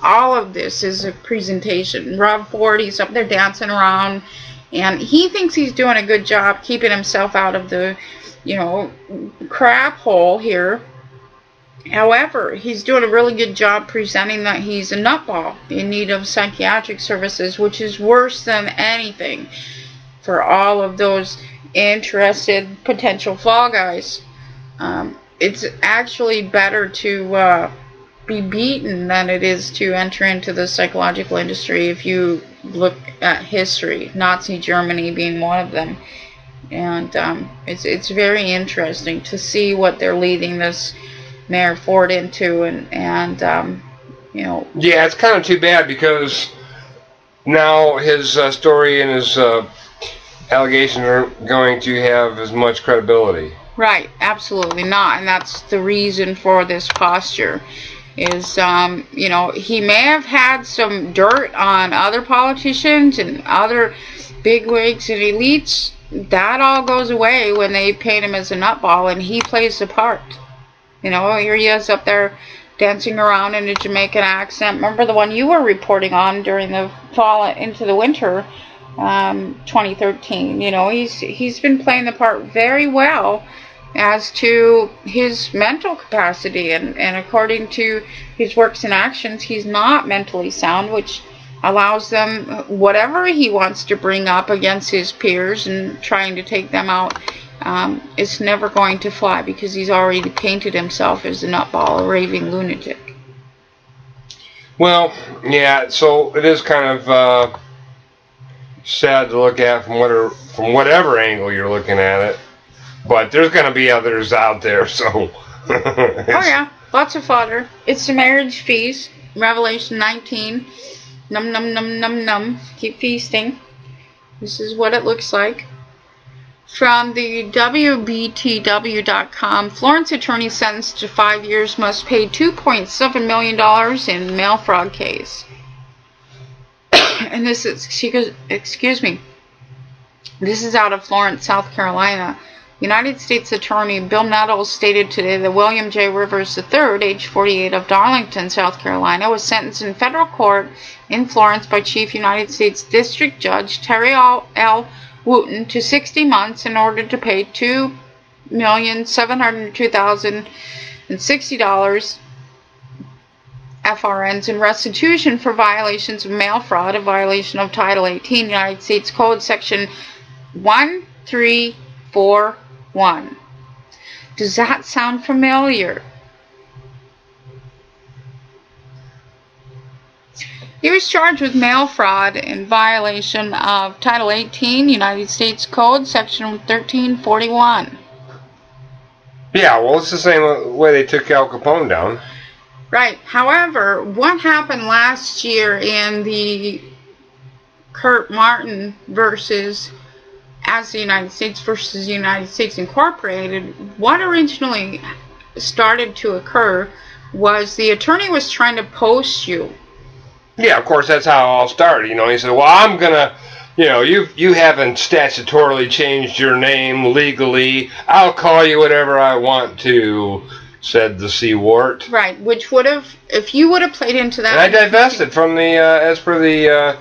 All of this is a presentation. Rob Ford, he's up there dancing around, and he thinks he's doing a good job keeping himself out of the crap hole here. However, he's doing a really good job presenting that he's a nutball in need of psychiatric services, which is worse than anything for all of those interested potential fall guys. It's actually better to be beaten than it is to enter into the psychological industry if you look at history, Nazi Germany being one of them. And it's very interesting to see what they're leading this Mayor Ford into, and
Yeah, it's kind of too bad because now his story and his allegations aren't going to have as much credibility.
Right, absolutely not, and that's the reason for this posture. Is he may have had some dirt on other politicians and other bigwigs and elites. That all goes away when they paint him as a nutball, and he plays the part. Here he is up there dancing around in a Jamaican accent. Remember the one you were reporting on during the fall into the winter, 2013. He's been playing the part very well, as to his mental capacity, and according to his works and actions, he's not mentally sound, which allows them whatever he wants to bring up against his peers and trying to take them out. It's never going to fly because he's already painted himself as a nutball, a raving lunatic.
Well, yeah, so it is kind of sad to look at from whatever angle you're looking at it. But there's going to be others out there, so...
Oh yeah, lots of fodder. It's the marriage feast, Revelation 19. Num num num num num. Keep feasting. This is what it looks like. From the WBTW.com, Florence attorney sentenced to 5 years must pay $2.7 million in mail fraud case. And this is, excuse me, this is out of Florence, South Carolina. United States Attorney Bill Nettles stated today that William J. Rivers III, age 48, of Darlington, South Carolina, was sentenced in federal court in Florence by Chief United States District Judge Terry L. Wooten to 60 months in order to pay $2,702,060 FRNs in restitution for violations of mail fraud, a violation of Title 18 United States Code Section 1341. Does that sound familiar? He was charged with mail fraud in violation of Title 18 United States Code Section 1341.
Yeah, well, it's the same way they took Al Capone down.
Right. However, what happened last year in the Kurt Martin versus as the United States versus the United States Incorporated, what originally started to occur was the attorney was trying to post you.
Yeah, of course, that's how it all started. You know, he said, well, I'm going to, you know, you haven't statutorily changed your name legally. I'll call you whatever I want to, said the Seawart.
Right, which would have, if you would have played into that.
And I divested from the, as per the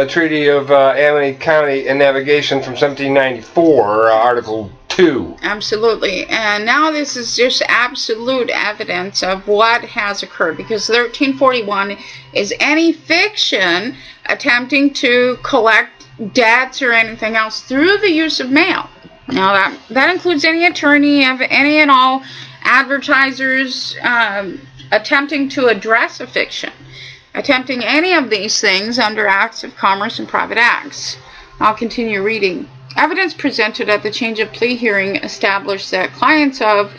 Treaty of Amity County and Navigation from 1794, Article 2.
Absolutely. And now this is just absolute evidence of what has occurred, because 1341 is any fiction attempting to collect debts or anything else through the use of mail. Now that includes any attorney, any and all advertisers attempting to address a fiction, attempting any of these things under acts of commerce and private acts. I'll continue reading. Evidence presented at the change of plea hearing established that clients of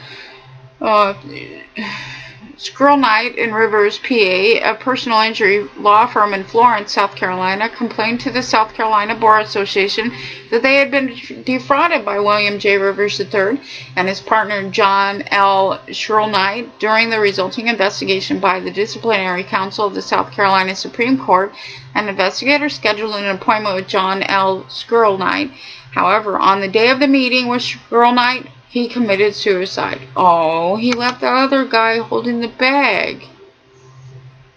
Squirrel Knight and Rivers, PA, a personal injury law firm in Florence, South Carolina, complained to the South Carolina Bar Association that they had been defrauded by William J. Rivers III and his partner John L. Squirrel Knight during the resulting investigation by the Disciplinary Council of the South Carolina Supreme Court. An investigator scheduled an appointment with John L. Squirrel Knight. However, on the day of the meeting with Squirrel Knight, he committed suicide. Oh, he left the other guy holding the bag.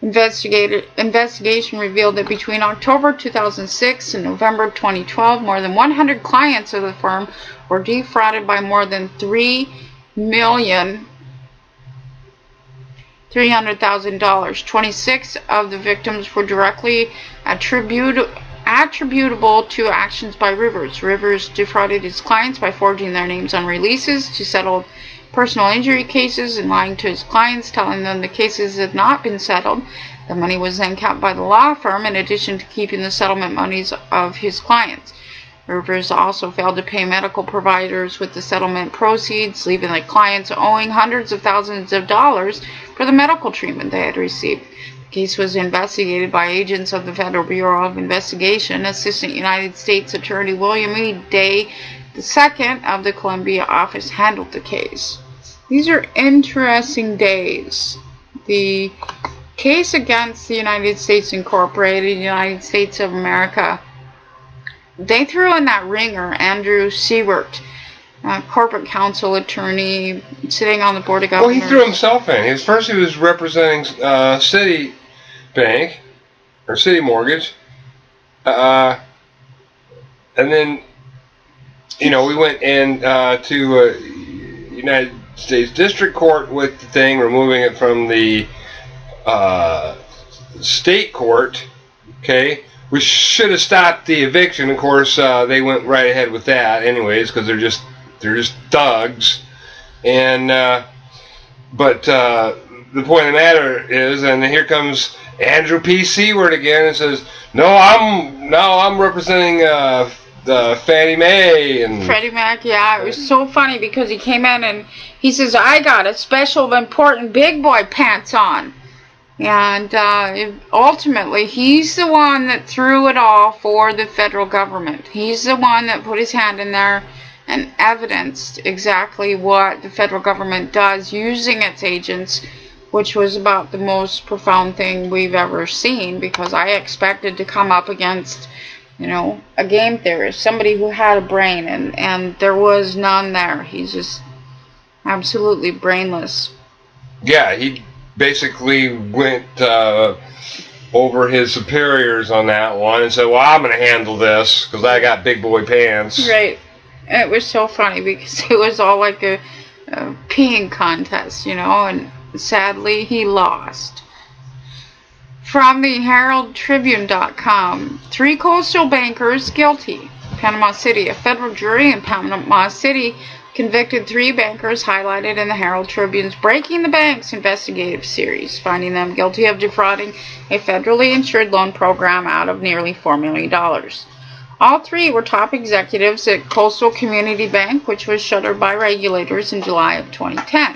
Investigation revealed that between October 2006 and November 2012, more than 100 clients of the firm were defrauded by more than $3,300,000. 26 of the victims were directly attributable to actions by Rivers. Rivers defrauded his clients by forging their names on releases to settle personal injury cases and lying to his clients, telling them the cases had not been settled. The money was then kept by the law firm in addition to keeping the settlement monies of his clients. Rivers also failed to pay medical providers with the settlement proceeds, leaving the clients owing hundreds of thousands of dollars for the medical treatment they had received. The case was investigated by agents of the Federal Bureau of Investigation. Assistant United States Attorney William E. Day II of the Columbia office handled the case. These are interesting days. The case against the United States Incorporated, United States of America, they threw in that ringer Andrew Seward, corporate counsel attorney, sitting on the board of governors.
Well, he threw himself in. First he was representing Citibank, or City Mortgage, and then, you know, we went in to United States District Court with the thing, removing it from the state court. Okay, we should have stopped the eviction. Of course, they went right ahead with that, anyways, because they're just thugs. And but the point of the matter is, and here comes Andrew P. Seward again and says, "No, I'm representing the Fannie Mae and
Freddie Mac." Yeah, it was so funny because he came in and he says, "I got a special important big boy pants on," and ultimately he's the one that threw it all for the federal government. He's the one that put his hand in there and evidenced exactly what the federal government does using its agents, which was about the most profound thing we've ever seen, because I expected to come up against, a game theorist, somebody who had a brain, and there was none there. He's just absolutely brainless.
Yeah, he basically went over his superiors on that one and said, "Well, I'm going to handle this because I got big boy pants."
Right. It was so funny because it was all like a peeing contest, and sadly he lost. From the HeraldTribune.com, 3 coastal bankers guilty. Panama City. A federal jury in Panama City convicted 3 bankers highlighted in the Herald Tribune's Breaking the Banks investigative series, finding them guilty of defrauding a federally insured loan program out of nearly $4 million. All 3 were top executives at Coastal Community Bank, which was shuttered by regulators in July of 2010.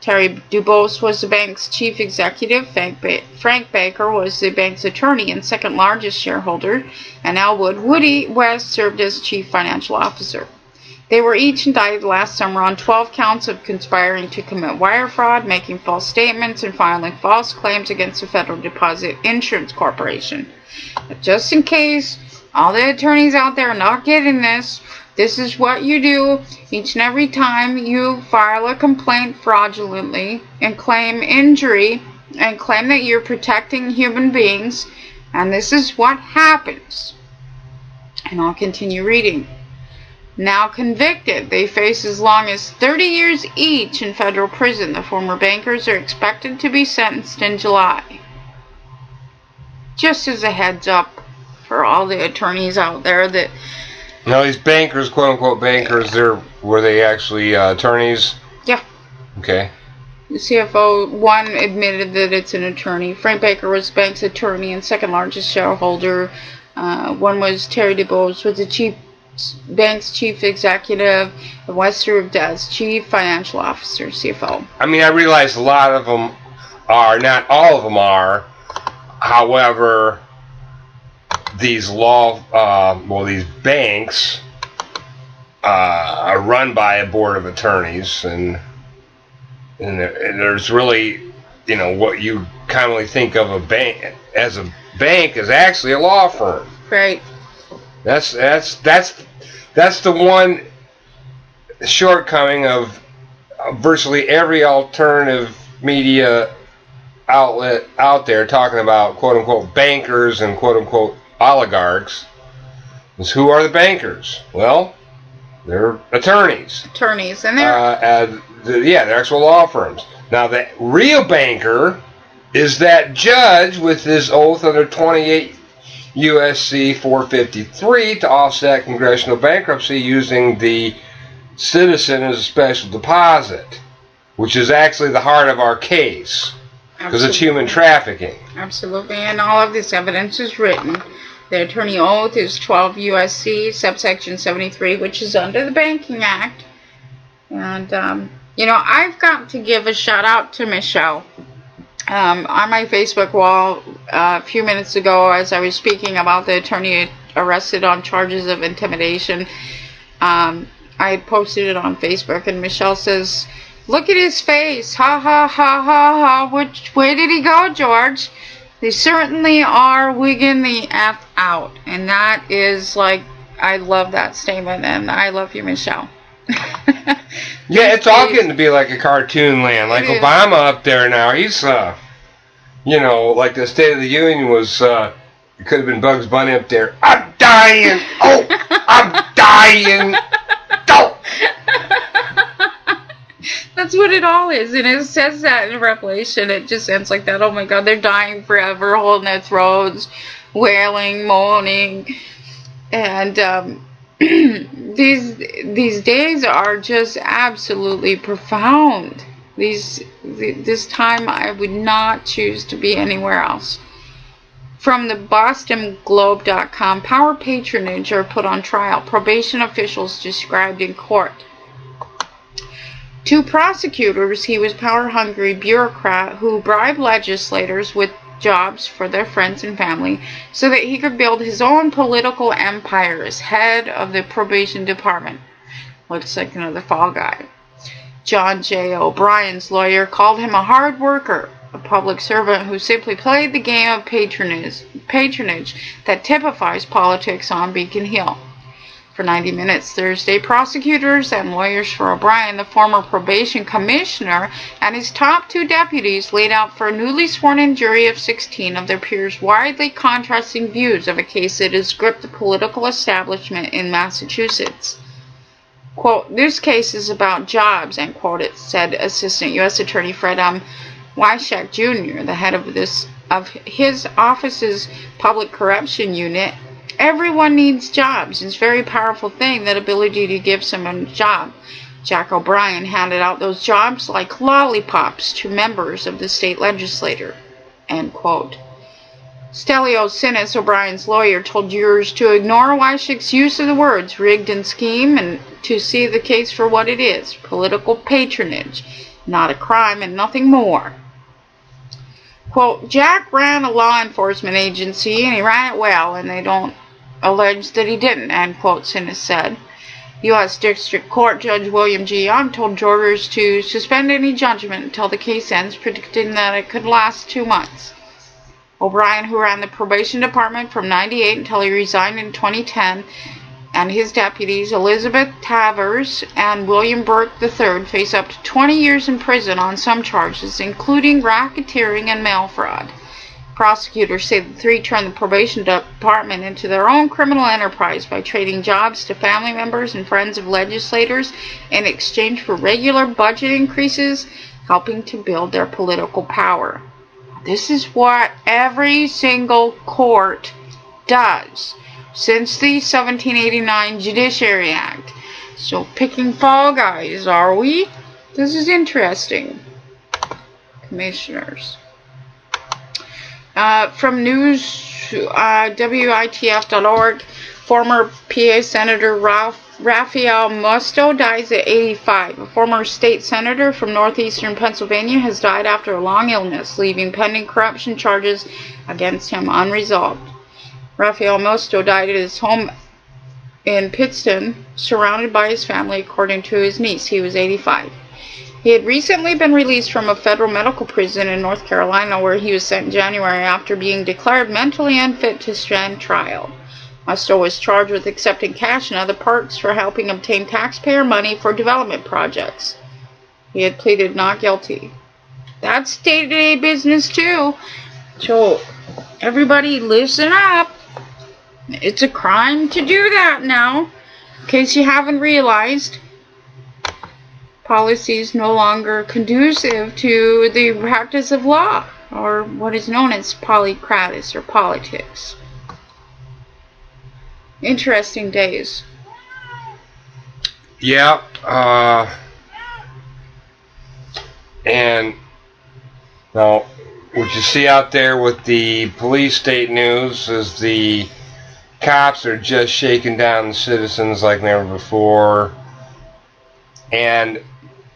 Terry Dubose was the bank's chief executive, Frank Baker was the bank's attorney and second largest shareholder, and Elwood Woody West served as chief financial officer. They were each indicted last summer on 12 counts of conspiring to commit wire fraud, making false statements, and filing false claims against the Federal Deposit Insurance Corporation. But just in case all the attorneys out there are not getting this, this is what you do each and every time you file a complaint fraudulently and claim injury and claim that you're protecting human beings, and this is what happens. And I'll continue reading. Now convicted, they face as long as 30 years each in federal prison. The former bankers are expected to be sentenced in July. Just as a heads up for all the attorneys out there that...
Now these bankers, quote-unquote bankers, were they actually attorneys?
Yeah.
Okay.
The CFO, one admitted that it's an attorney. Frank Baker was the bank's attorney and second largest shareholder. One was Terry Dubose, was the bank's chief executive, and West served as chief financial officer, CFO.
I mean, I realize a lot of them are, not all of them are. However, these these banks are run by a board of attorneys, and there's really, what you commonly think of a bank as is actually a law firm.
Right.
That's the one shortcoming of virtually every alternative media outlet out there talking about quote-unquote bankers and quote-unquote oligarchs. Is who are the bankers? Well, they're attorneys.
Attorneys, and they're...
they're actual law firms. Now, the real banker is that judge with his oath under 28 U.S.C. 453 to offset congressional bankruptcy using the citizen as a special deposit, which is actually the heart of our case, because it's human trafficking.
Absolutely, and all of this evidence is written. The attorney oath is 12 U.S.C. subsection 73, which is under the Banking Act. And, I've got to give a shout out to Michelle. On my Facebook wall a few minutes ago, as I was speaking about the attorney arrested on charges of intimidation, I posted it on Facebook, and Michelle says, "Look at his face, ha ha ha ha ha, which way did he go, George?" They certainly are wigging the F out, and that is I love that statement, and I love you, Michelle.
Yeah, it's all getting to be like a cartoon land. Like Obama up there now, he's, like the State of the Union was, it could have been Bugs Bunny up there. I'm dying! Oh, I'm dying! Don't!
That's what it all is, and it says that in Revelation. It just ends like that. Oh my God, they're dying forever, holding their throats, wailing, moaning, and these days are just absolutely profound. This time, I would not choose to be anywhere else. From the BostonGlobe.com, power patronage are put on trial. Probation officials described in court. To prosecutors, he was power-hungry bureaucrat who bribed legislators with jobs for their friends and family so that he could build his own political empire as head of the probation department. Looks like another fall guy. John J. O'Brien's lawyer called him a hard worker, a public servant who simply played the game of patronage that typifies politics on Beacon Hill. For 90 minutes Thursday, prosecutors and lawyers for O'Brien, the former probation commissioner, and his top two deputies laid out for a newly sworn-in jury of 16 of their peers' widely contrasting views of a case that has gripped the political establishment in Massachusetts. Quote, "This case is about jobs," end quote, it said Assistant U.S. Attorney Fred Wyshak Jr., the head of his office's public corruption unit. Everyone needs jobs. It's a very powerful thing, that ability to give someone a job. Jack O'Brien handed out those jobs like lollipops to members of the state legislature. End quote. Stelio Sinnis, O'Brien's lawyer, told jurors to ignore Wyshak's use of the words rigged and scheme and to see the case for what it is, political patronage, not a crime and nothing more. Quote, "Jack ran a law enforcement agency and he ran it well, and they don't allege that he didn't," end quote, Sinnis said. U.S. District Court Judge William G. Young told jurors to suspend any judgment until the case ends, predicting that it could last 2 months. O'Brien, who ran the probation department from 1998 until he resigned in 2010, and his deputies Elizabeth Tavers and William Burke III face up to 20 years in prison on some charges, including racketeering and mail fraud. Prosecutors say the three turned the probation department into their own criminal enterprise by trading jobs to family members and friends of legislators in exchange for regular budget increases, helping to build their political power. This is what every single court does since the 1789 Judiciary Act. So picking fall guys, are we? This is interesting. Commissioners. From news, WITF.org, former PA Senator Raphael Musto dies at 85. A former state senator from northeastern Pennsylvania has died after a long illness, leaving pending corruption charges against him unresolved. Raphael Musto died at his home in Pittston, surrounded by his family, according to his niece. He was 85. He had recently been released from a federal medical prison in North Carolina, where he was sent in January after being declared mentally unfit to stand trial. Musto was charged with accepting cash and other perks for helping obtain taxpayer money for development projects. He had pleaded not guilty. That's day-to-day business too. So everybody listen up. It's a crime to do that now. In case you haven't realized, policy is no longer conducive to the practice of law, or what is known as polycratis or politics. Interesting days.
Yeah, and now what you see out there with the police state news is the cops are just shaking down the citizens like never before. And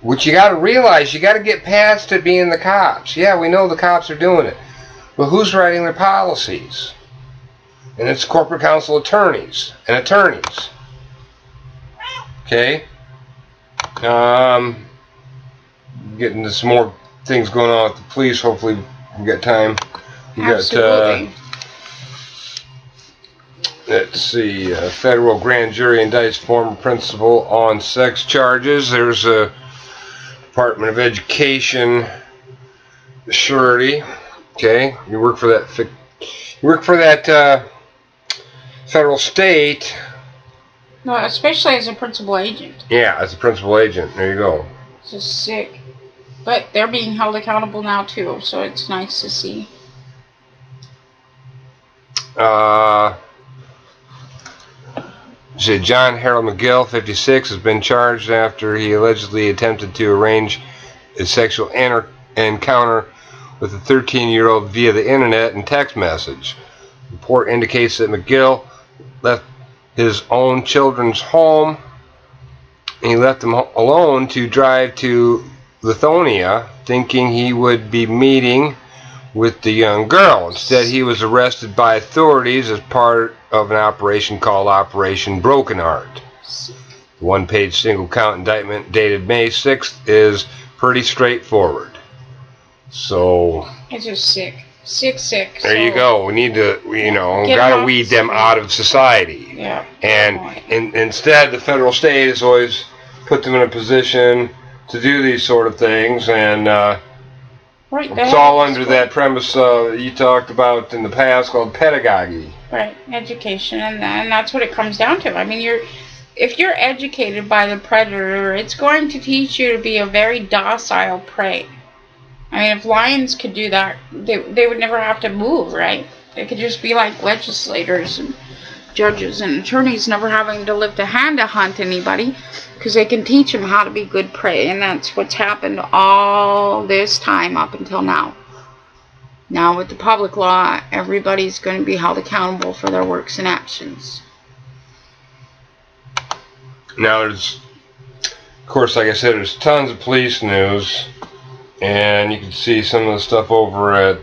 what you got to realize, you got to get past it being the cops. Yeah, we know the cops are doing it, but who's writing their policies? And it's corporate counsel attorneys and attorneys. Okay. Getting into some more things going on with the police. Hopefully we got time. We
Absolutely.
got let's see, a federal grand jury indicts former principal on sex charges. There's a Department of Education surety. Okay, you work for that. Federal state.
No, especially as a principal agent.
Yeah, as a principal agent. There you go.
It's just sick. But they're being held accountable now too, so it's nice to see.
John Harold McGill, 56, has been charged after he allegedly attempted to arrange a sexual encounter with a 13-year-old via the internet and text message. The report indicates that McGill left his own children's home, and he left them alone to drive to Lithuania, thinking he would be meeting with the young girl. Instead, he was arrested by authorities as part of an operation called Operation Broken Heart. The one-page single-count indictment dated May 6th is pretty straightforward. So
it's just sick. Sick.
There you go. We need to, gotta weed them out of society.
Yeah.
And instead, the federal state has always put them in a position to do these sort of things, and
right,
it's all under that premise you talked about in the past called pedagogy.
Right, education, and that's what it comes down to. I mean, if you're educated by the predator, it's going to teach you to be a very docile prey. I mean, if lions could do that, they would never have to move, right? They could just be like legislators and judges and attorneys, never having to lift a hand to hunt anybody, because they can teach them how to be good prey, and that's what's happened all this time up until now. Now with the public law, everybody's going to be held accountable for their works and actions.
Now there's, of course, like I said, there's tons of police news, and you can see some of the stuff over at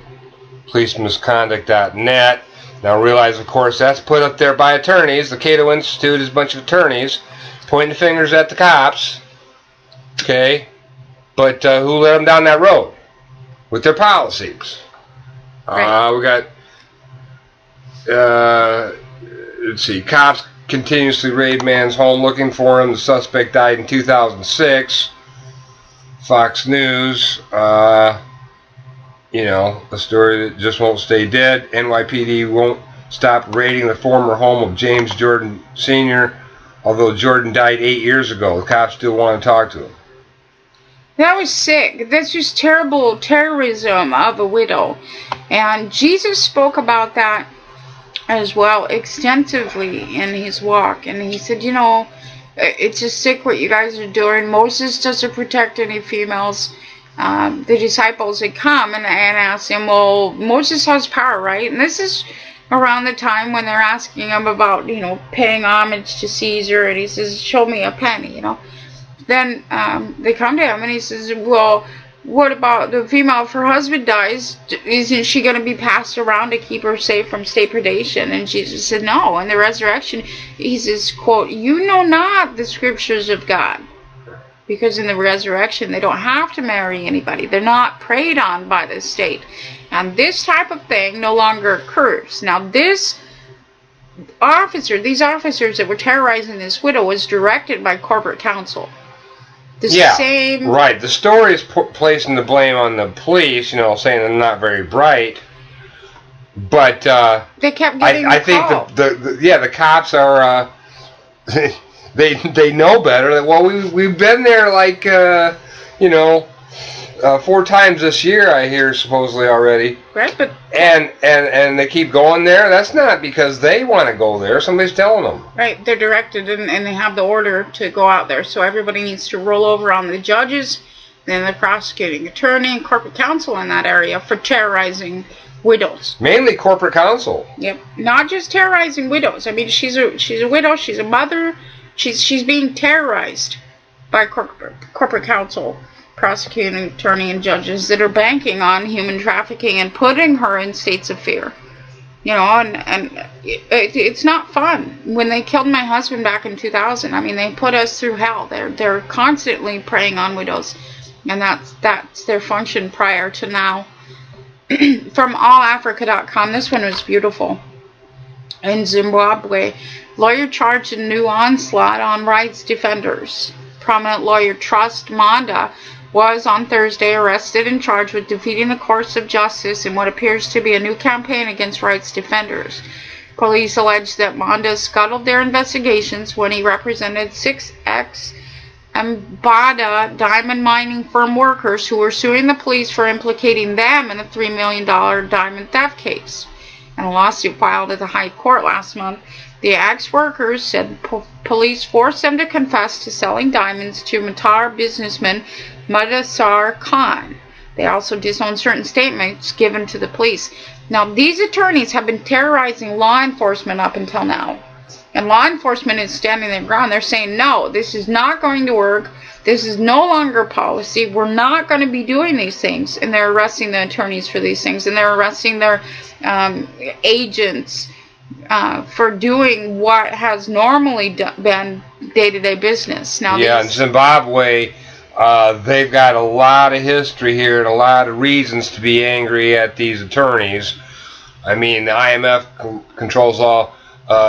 policemisconduct.net. Now realize, of course, that's put up there by attorneys. The Cato Institute is a bunch of attorneys pointing the fingers at the cops. Okay? But who led them down that road? With their policies.
Right.
We got, let's see, cops continuously raid man's home looking for him. The suspect died in 2006. Fox News, a story that just won't stay dead. NYPD won't stop raiding the former home of James Jordan Sr., although Jordan died 8 years ago. The cops still want to talk to him.
That was sick. That's just terrible terrorism of a widow. And Jesus spoke about that as well extensively in his walk. And he said, it's just sick what you guys are doing. Moses doesn't protect any females. The disciples had come and asked him, well, Moses has power, right? And this is around the time when they're asking him about, paying homage to Caesar. And he says, show me a penny, Then they come to him and he says, well, what about the female, if her husband dies, isn't she going to be passed around to keep her safe from state predation? And Jesus said, no. In the resurrection, he says, quote, you know not the scriptures of God. Because in the resurrection, they don't have to marry anybody. They're not preyed on by the state. And this type of thing no longer occurs. Now, these officers that were terrorizing this widow was directed by corporate counsel.
Right. The story is placing the blame on the police, saying they're not very bright. But
they kept getting
I think the cops are they know better. Well, we've been there 4 times this year, I hear, supposedly already.
Right, but
and they keep going there. That's not because they want to go there. Somebody's telling them.
Right, they're directed and they have the order to go out there. So everybody needs to roll over on the judges, then the prosecuting attorney and corporate counsel in that area for terrorizing widows.
Mainly corporate counsel.
Yep, not just terrorizing widows. I mean, she's a widow. She's a mother. She's being terrorized by corporate counsel, prosecuting attorney, and judges that are banking on human trafficking and putting her in states of fear. And it's not fun. When they killed my husband back in 2000, I mean, they put us through hell. They're constantly preying on widows, and that's their function prior to now. From allafrica.com, this one was beautiful. In Zimbabwe, lawyer charged in new onslaught on rights defenders. Prominent lawyer Trust Manda was on Thursday arrested and charged with defeating the course of justice in what appears to be a new campaign against rights defenders. Police allege that Manda scuttled their investigations when he represented 6 and Bada diamond mining firm workers who were suing the police for implicating them in a $3 million diamond theft case. In a lawsuit filed at the High Court last month, the ex-workers said police forced them to confess to selling diamonds to Matar businessman Mudassar Khan. They also disowned certain statements given to the police. Now, these attorneys have been terrorizing law enforcement up until now. And law enforcement is standing their ground. They're saying, no, this is not going to work. This is no longer policy. We're not going to be doing these things. And they're arresting the attorneys for these things. And they're arresting their agents for doing what has normally been day-to-day business. Now,
yeah, in Zimbabwe, they've got a lot of history here and a lot of reasons to be angry at these attorneys. I mean, the IMF controls all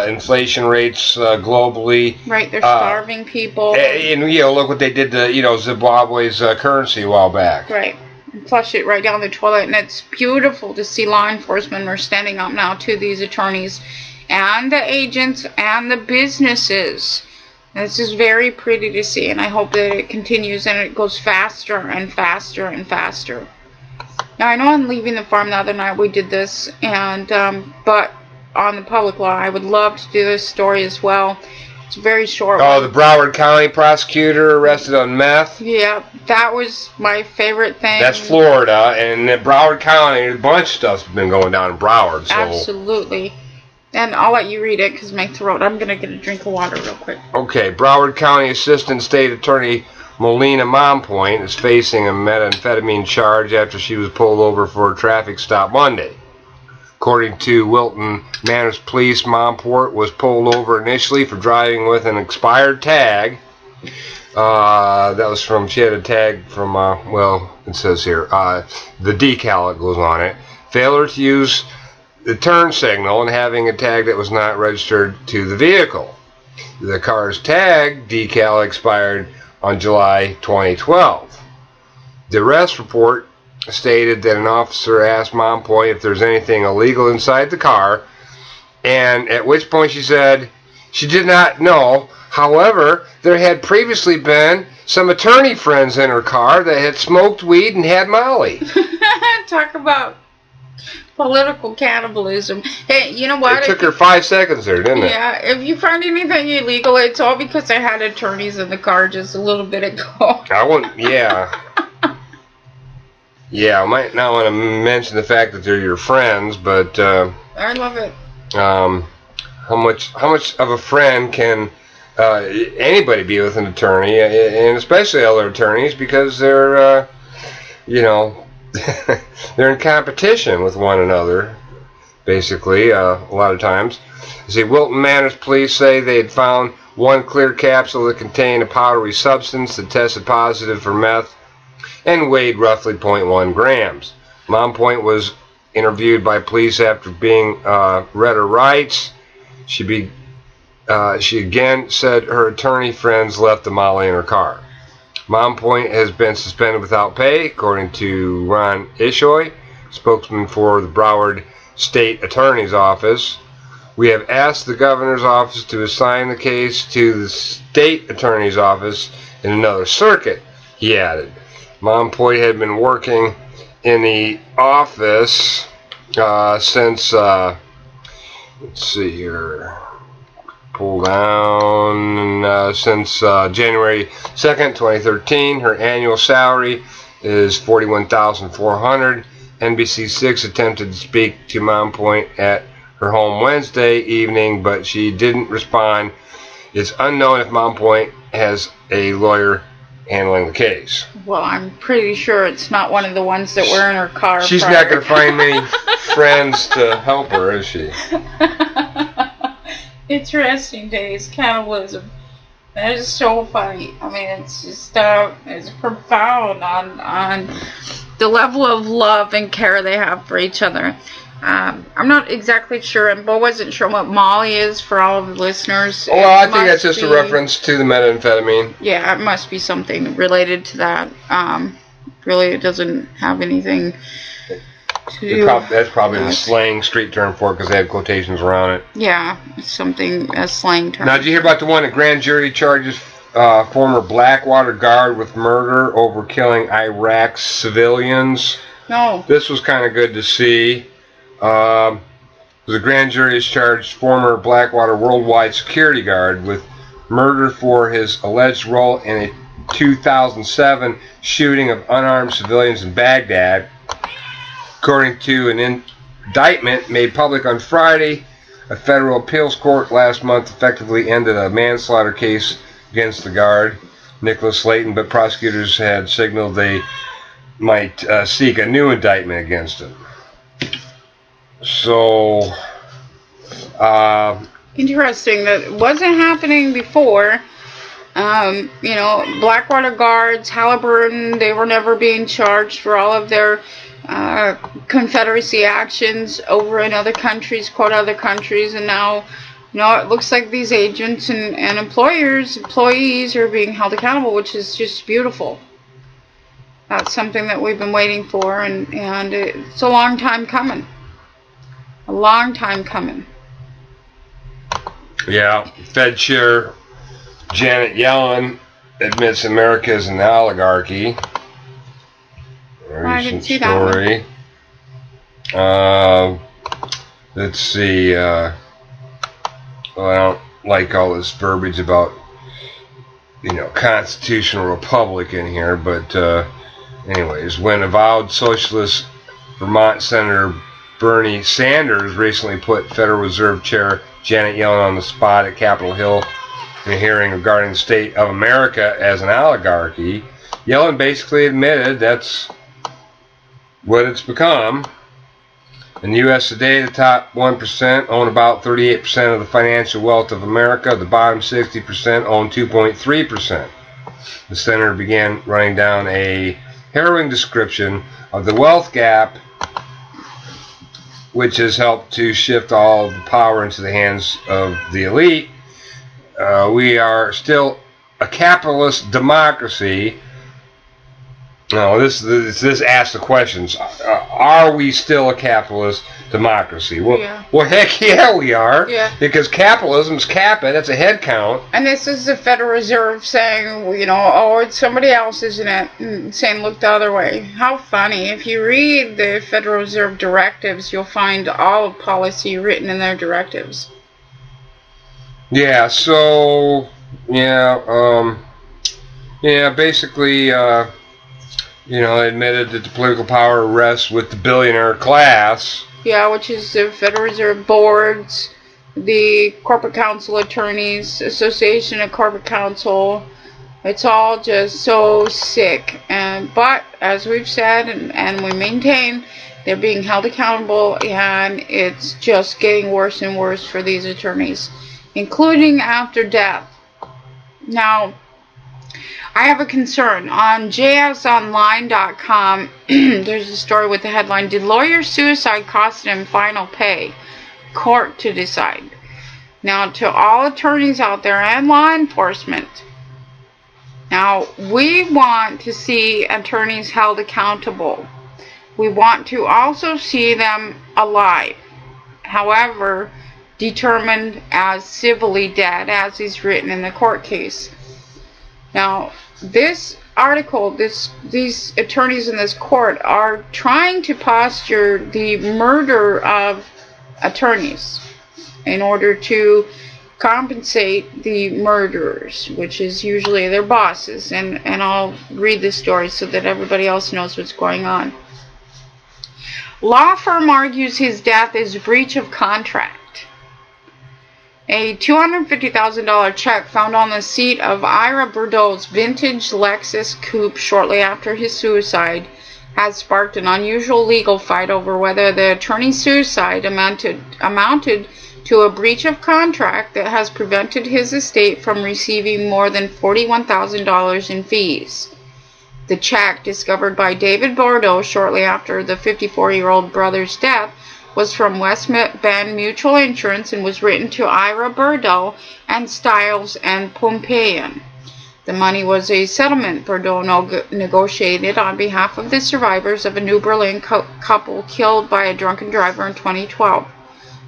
inflation rates globally.
Right, they're starving people.
And look what they did to Zimbabwe's currency a while back.
Right, and flush it right down the toilet. And it's beautiful to see law enforcement are standing up now to these attorneys and the agents and the businesses. This is very pretty to see, and I hope that it continues and it goes faster and faster and faster. Now, I know I'm leaving the farm the other night. We did this, and but on the public law, I would love to do this story as well. It's a very short one.
The Broward County prosecutor arrested on meth.
Yeah, that was my favorite thing.
That's Florida, and in Broward County, a bunch of stuff's been going down in Broward. So.
Absolutely. And I'll let you read it because my throat. I'm going to get a drink of water real quick.
Okay, Broward County Assistant State Attorney Molina Mompoint is facing a methamphetamine charge after she was pulled over for a traffic stop Monday. According to Wilton Manors Police, Momport was pulled over initially for driving with an expired tag. That was from, she had a tag from, it says here, the decal that goes on it. Failure to use the turn signal and having a tag that was not registered to the vehicle. The car's tag decal expired on July 2012. The arrest report stated that an officer asked Mompoint if there's anything illegal inside the car, and at which point she said she did not know. However, there had previously been some attorney friends in her car that had smoked weed and had Molly.
Talk about political cannibalism. Hey, you know what?
It took her 5 seconds there, didn't it?
Yeah, if you find anything illegal, it's all because I had attorneys in the car just a little bit ago.
I wouldn't, yeah. Yeah, I might not want to mention the fact that they're your friends, but
I love it.
How much of a friend can anybody be with an attorney, and especially other attorneys, because they're they're in competition with one another, basically, a lot of times. See, Wilton Manors police say they had found one clear capsule that contained a powdery substance that tested positive for meth and weighed roughly 0.1 grams. Mompoint was interviewed by police after being read her rights. She again said her attorney friends left the Molly in her car. Mompoint has been suspended without pay, according to Ron Ishoy, spokesman for the Broward State Attorney's Office. We have asked the governor's office to assign the case to the state attorney's office in another circuit, he added. Mompoint had been working in the office since, let's see here, pull down, since January 2nd, 2013. Her annual salary is $41,400. NBC6 attempted to speak to Mompoint at her home Wednesday evening, but she didn't respond. It's unknown if Mompoint has a lawyer handling the case.
Well, I'm pretty sure it's not one of the ones that were in her car.
She's not going to find many friends to help her, is she?
Interesting days, cannibalism. That is so funny. I mean, it's just it's profound on the level of love and care they have for each other. I'm not exactly sure, and Bo wasn't sure what Molly is for all of the listeners.
Well, I think that's just a reference to the methamphetamine.
Yeah, it must be something related to that. Really, it doesn't have anything to do.
That's probably the slang street term for it, because they have quotations around it.
Yeah, it's something, a slang term.
Now, did you hear about the one that grand jury charges former Blackwater guard with murder over killing Iraq's civilians.
No.
This was kind of good to see. The grand jury has charged former Blackwater Worldwide security guard with murder for his alleged role in a 2007 shooting of unarmed civilians in Baghdad. According to an indictment made public on Friday, a federal appeals court last month effectively ended a manslaughter case against the guard, Nicholas Layton, but prosecutors had signaled they might seek a new indictment against him. So,
interesting. That wasn't happening before. You know, Blackwater guards, Halliburton, they were never being charged for all of their Confederacy actions over in other countries, quote other countries, and now, you know, it looks like these agents and employees are being held accountable, which is just beautiful. That's something that we've been waiting for, and it's a long time coming. A long time coming.
Yeah, Fed Chair Janet Yellen admits America is an oligarchy.
I didn't see that
one. Let's see. Well, I don't like all this verbiage about, you know, constitutional republic in here, but anyways, when avowed socialist Vermont Senator Bernie Sanders recently put Federal Reserve Chair Janet Yellen on the spot at Capitol Hill in a hearing regarding the state of America as an oligarchy, Yellen basically admitted that's what it's become. In the U.S. today, the top 1% own about 38% of the financial wealth of America. The bottom 60% own 2.3%. The senator began running down a harrowing description of the wealth gap, which has helped to shift all the power into the hands of the elite. We are still a capitalist democracy. No, this asks the questions. Are we still a capitalist democracy? Well,
yeah.
Well, heck yeah, we are.
Yeah.
Because capitalism's capping. That's a head count.
And this is the Federal Reserve saying, you know, oh, it's somebody else, isn't it? And saying, look the other way. How funny. If you read the Federal Reserve directives, you'll find all of policy written in their directives.
Yeah, so, basically, you know, they admitted that the political power rests with the billionaire class.
Yeah, which is the Federal Reserve boards, the Corporate Counsel Attorneys Association of Corporate Counsel. It's all just so sick. But as we've said and we maintain, they're being held accountable, and it's just getting worse and worse for these attorneys, including after death. Now, I have a concern. On jsonline.com, there's a story with the headline, "Did lawyer's suicide cost him final pay? Court to decide." Now, to all attorneys out there and law enforcement, now, we want to see attorneys held accountable. We want to also see them alive. However, determined as civilly dead, as is written in the court case. Now, this article, these attorneys in this court are trying to posture the murder of attorneys in order to compensate the murderers, which is usually their bosses. And I'll read this story so that everybody else knows what's going on. Law firm argues his death is breach of contract. A $250,000 check found on the seat of Ira Bordeaux's vintage Lexus coupe shortly after his suicide has sparked an unusual legal fight over whether the attorney's suicide amounted to a breach of contract that has prevented his estate from receiving more than $41,000 in fees. The check, discovered by David Bordeaux shortly after the 54-year-old brother's death, was from West Bend Mutual Insurance and was written to Ira Bordeaux and Stiles and Pompeian. The money was a settlement Bordeaux negotiated on behalf of the survivors of a New Berlin couple killed by a drunken driver in 2012.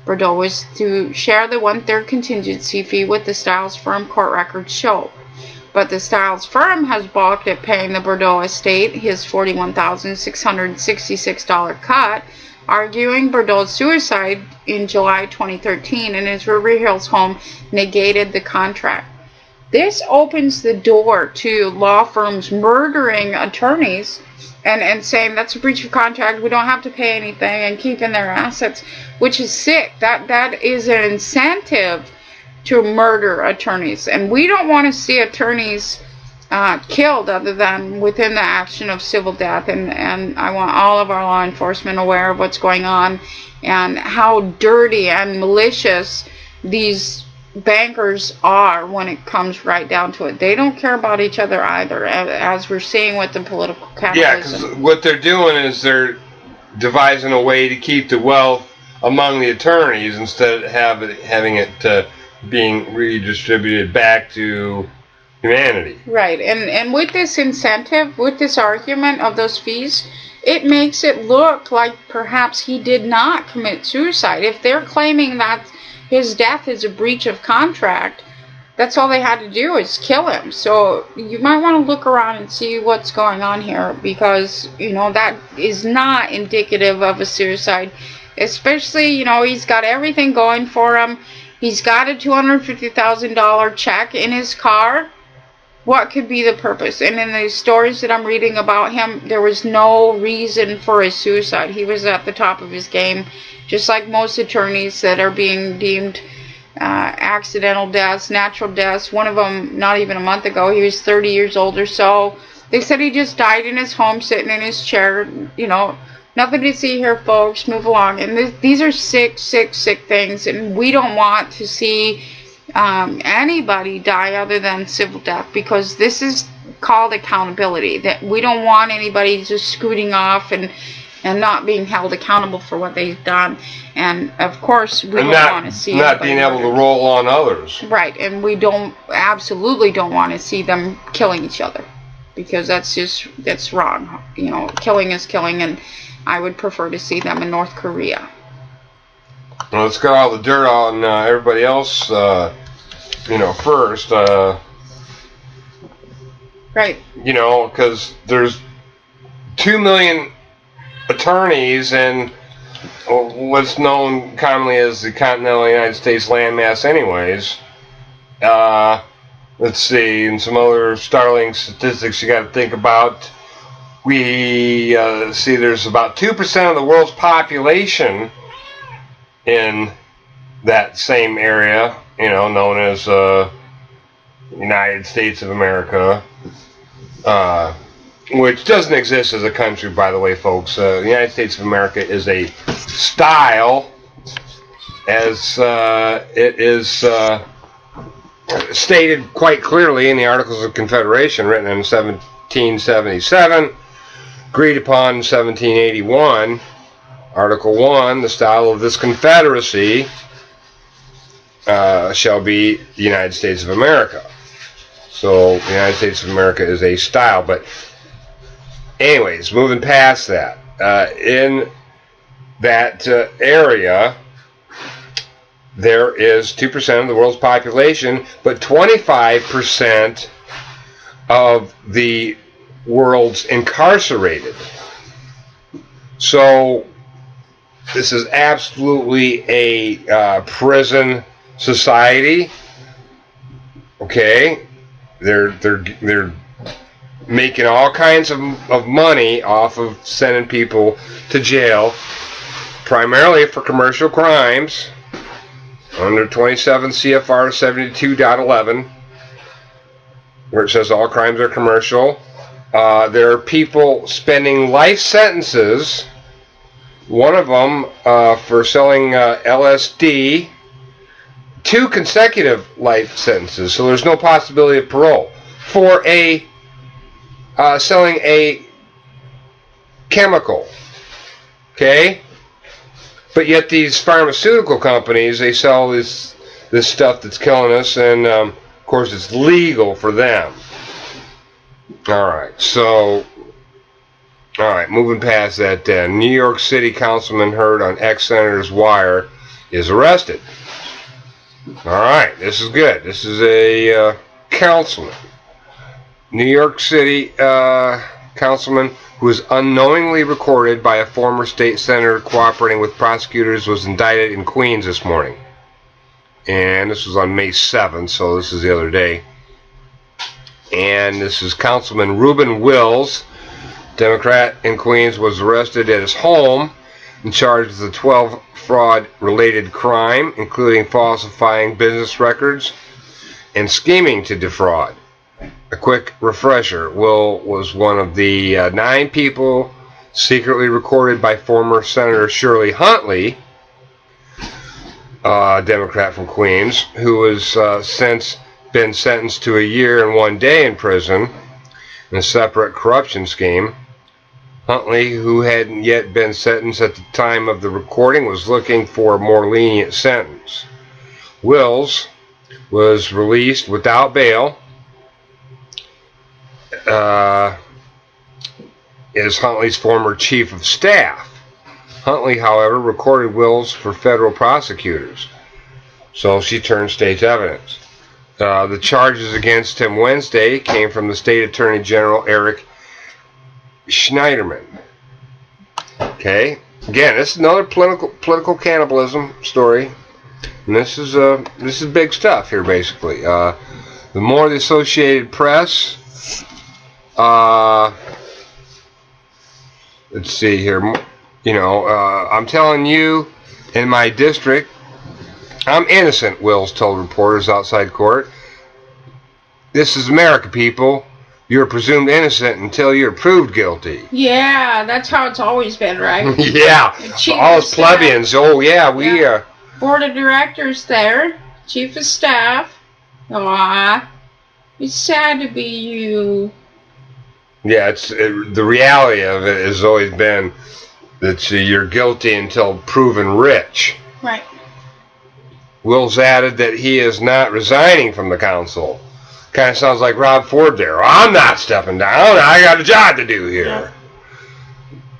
Bordeaux was to share the 1/3 contingency fee with the Stiles firm, court records show. But the Styles firm has balked at paying the Bordeaux estate his $41,666 cut, arguing Bordeaux's suicide in July 2013 in his River Hills home negated the contract. This opens the door to law firms murdering attorneys and saying that's a breach of contract, we don't have to pay anything, and keeping their assets, which is sick. That is an incentive to murder attorneys, and we don't want to see attorneys killed other than within the action of civil death. And I want all of our law enforcement aware of what's going on and how dirty and malicious these bankers are when it comes right down to it. They don't care about each other either, as we're seeing with the political capitalism.
Yeah, because what they're doing is they're devising a way to keep the wealth among the attorneys instead of having it being redistributed back to humanity.
Right, and with this incentive, with this argument of those fees, it makes it look like perhaps he did not commit suicide. If they're claiming that his death is a breach of contract, that's all they had to do is kill him. So you might want to look around and see what's going on here, because, you know, that is not indicative of a suicide. Especially, you know, he's got everything going for him. He's got a $250,000 check in his car. What could be the purpose? And in the stories that I'm reading about him, there was no reason for his suicide. He was at the top of his game, just like most attorneys that are being deemed accidental deaths, natural deaths. One of them, not even a month ago, he was 30 years old or so. They said he just died in his home, sitting in his chair. You know, nothing to see here, folks. Move along. And these are sick, sick, sick things, and we don't want to see anybody die other than civil death, because this is called accountability. That we don't want anybody just scooting off and not being held accountable for what they've done. And of course, we don't want to see
not being able to roll on others.
Right, and we absolutely don't want to see them killing each other, because that's wrong. You know, killing is killing, and I would prefer to see them in North Korea.
Well, let's get all the dirt on everybody else, you know, first.
Right.
You know, because there's 2 million attorneys in what's known commonly as the continental United States landmass anyways. Let's see, and some other startling statistics you got to think about. We see there's about 2% of the world's population in that same area, you know, known as United States of America, which doesn't exist as a country, by the way, folks. The United States of America is a style, as it is stated quite clearly in the Articles of Confederation, written in 1777, agreed upon in 1781. Article 1, the style of this confederacy shall be the United States of America. So the United States of America is a style. But anyways, moving past that, in that area, there is 2% of the world's population, but 25% of the world's incarcerated. So this is absolutely a prison society. Okay, they're making all kinds of money off of sending people to jail, primarily for commercial crimes, under 27 CFR 72.11, where it says all crimes are commercial. There are people spending life sentences. One of them for selling LSD, 2 consecutive life sentences, so there's no possibility of parole, for selling a chemical. Okay? But yet these pharmaceutical companies, they sell this stuff that's killing us, and of course it's legal for them. Alright, so moving past that then. New York City councilman heard on ex-senator's wire is arrested. Alright, this is good. This is a councilman. New York City councilman who was unknowingly recorded by a former state senator cooperating with prosecutors was indicted in Queens this morning. And this was on May 7th, so this is the other day. And this is Councilman Reuben Wills, Democrat in Queens, was arrested at his home and charged with a 12 fraud-related crime, including falsifying business records and scheming to defraud. A quick refresher, Will was one of the 9 people secretly recorded by former Senator Shirley Huntley, Democrat from Queens, who has since been sentenced to a year and 1 day in prison in a separate corruption scheme. Huntley, who hadn't yet been sentenced at the time of the recording, was looking for a more lenient sentence. Wills was released without bail. Is Huntley's former chief of staff. Huntley, however, recorded Wills for federal prosecutors, so she turned state's evidence. The charges against him Wednesday came from the state attorney general Eric Schneiderman. Okay, again, this is another political cannibalism story, and this is big stuff here. Basically, the more the Associated Press. Let's see here. I'm telling you, in my district, I'm innocent, Wills told reporters outside court. This is America, people. You're presumed innocent until you're proved guilty.
Yeah, that's how it's always been, right?
Yeah, all us plebeians. Oh, yeah, we are.
Board of directors there, chief of staff. Aw, it's sad to be you.
Yeah, the reality of it has always been that you're guilty until proven rich.
Right.
Wills added that he is not resigning from the council. Kind of sounds like Rob Ford there. I'm not stepping down. I got a job to do here. Yeah.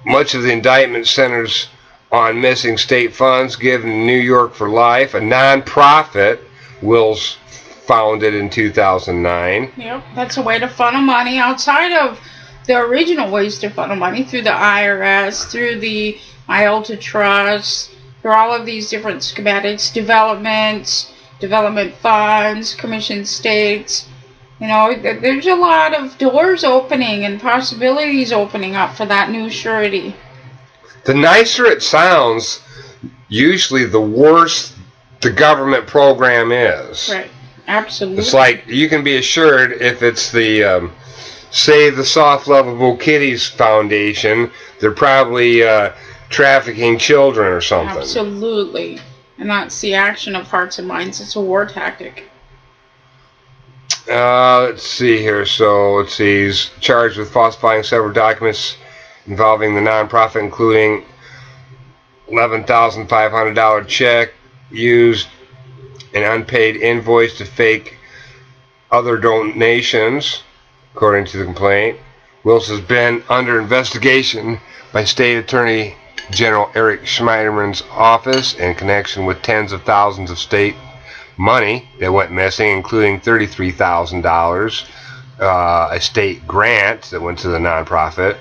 Much of the indictment centers on missing state funds given to New York for Life, a non-profit Wills founded in 2009.
Yep, that's a way to funnel money outside of the original ways to funnel money through the IRS, through the IOLTA Trust, through all of these different schematics, development funds, commission states. There's a lot of doors opening and possibilities opening up for that new surety.
The nicer it sounds, usually the worse the government program is.
Right, absolutely.
It's like you can be assured if it's the Save the Soft Lovable Kitties Foundation, they're probably trafficking children or something.
Absolutely. And that's the action of Hearts and Minds. It's a war tactic.
Let's see here. He's charged with falsifying several documents involving the nonprofit, including $11,500 check used, an unpaid invoice to fake other donations, according to the complaint. Wills has been under investigation by State Attorney General Eric Schneiderman's office in connection with tens of thousands of state money that went missing, including $33,000, a state grant that went to the nonprofit.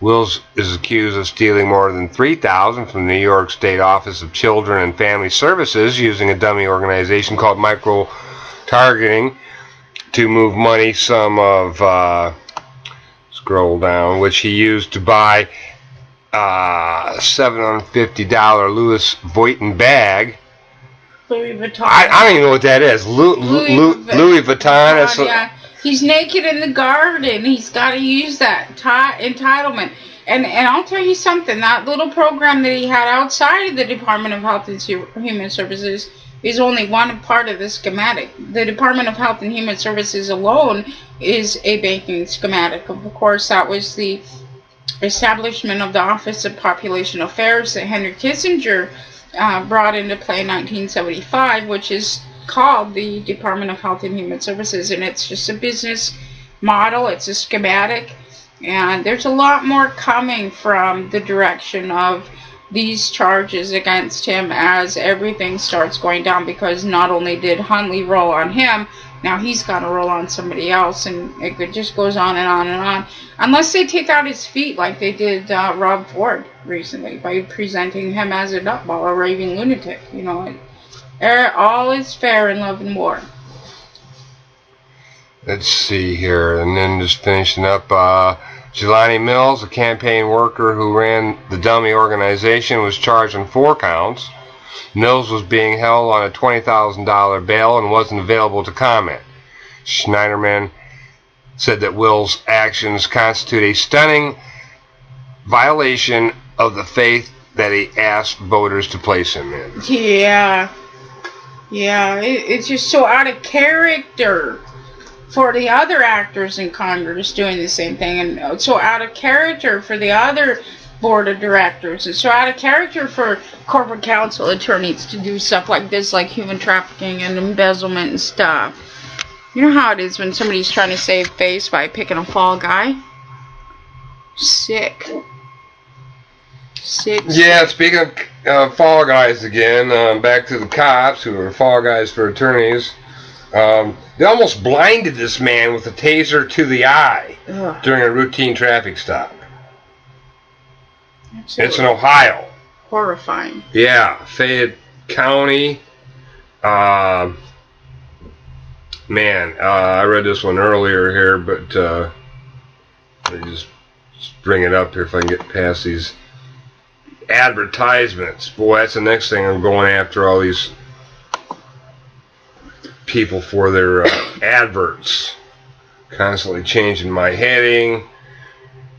Wills is accused of stealing more than $3,000 from the New York State Office of Children and Family Services using a dummy organization called Micro Targeting to move money, some of, scroll down, which he used to buy $750 Louis Vuitton bag.
Louis Vuitton.
I don't even know what that is. Louis Vuitton.
Yeah. He's naked in the garden. He's got to use that entitlement. And I'll tell you something. That little program that he had outside of the Department of Health and Human Services is only one part of the schematic. The Department of Health and Human Services alone is a banking schematic. Of course, that was the establishment of the Office of Population Affairs that Henry Kissinger brought into play in 1975, which is called the Department of Health and Human Services, and it's just a business model. It's a schematic, and there's a lot more coming from the direction of these charges against him as everything starts going down, because not only did Huntley roll on him, Now he's got to roll on somebody else, and it just goes on and on and on. Unless they take out his feet like they did Rob Ford recently by presenting him as a nutball, a raving lunatic. You know, all is fair in love and war.
Let's see here, and then just finishing up, Jelani Mills, a campaign worker who ran the dummy organization, was charged on 4 counts. Mills was being held on a $20,000 bail and wasn't available to comment. Schneiderman said that Will's actions constitute a stunning violation of the faith that he asked voters to place him in.
Yeah, it's just so out of character for the other actors in Congress doing the same thing, and so out of character for the other board of directors. It's so out of character for corporate counsel attorneys to do stuff like this, like human trafficking and embezzlement and stuff. You know how it is when somebody's trying to save face by picking a fall guy? Sick.
Yeah, speaking of fall guys again, back to the cops who are fall guys for attorneys. They almost blinded this man with a taser to the eye during a routine traffic stop. Absolutely. It's in Ohio.
Horrifying.
Yeah, Fayette County. Man, I read this one earlier here, but let me just bring it up here if I can get past these advertisements. Boy, that's the next thing I'm going after, all these people for their adverts. Constantly changing my heading,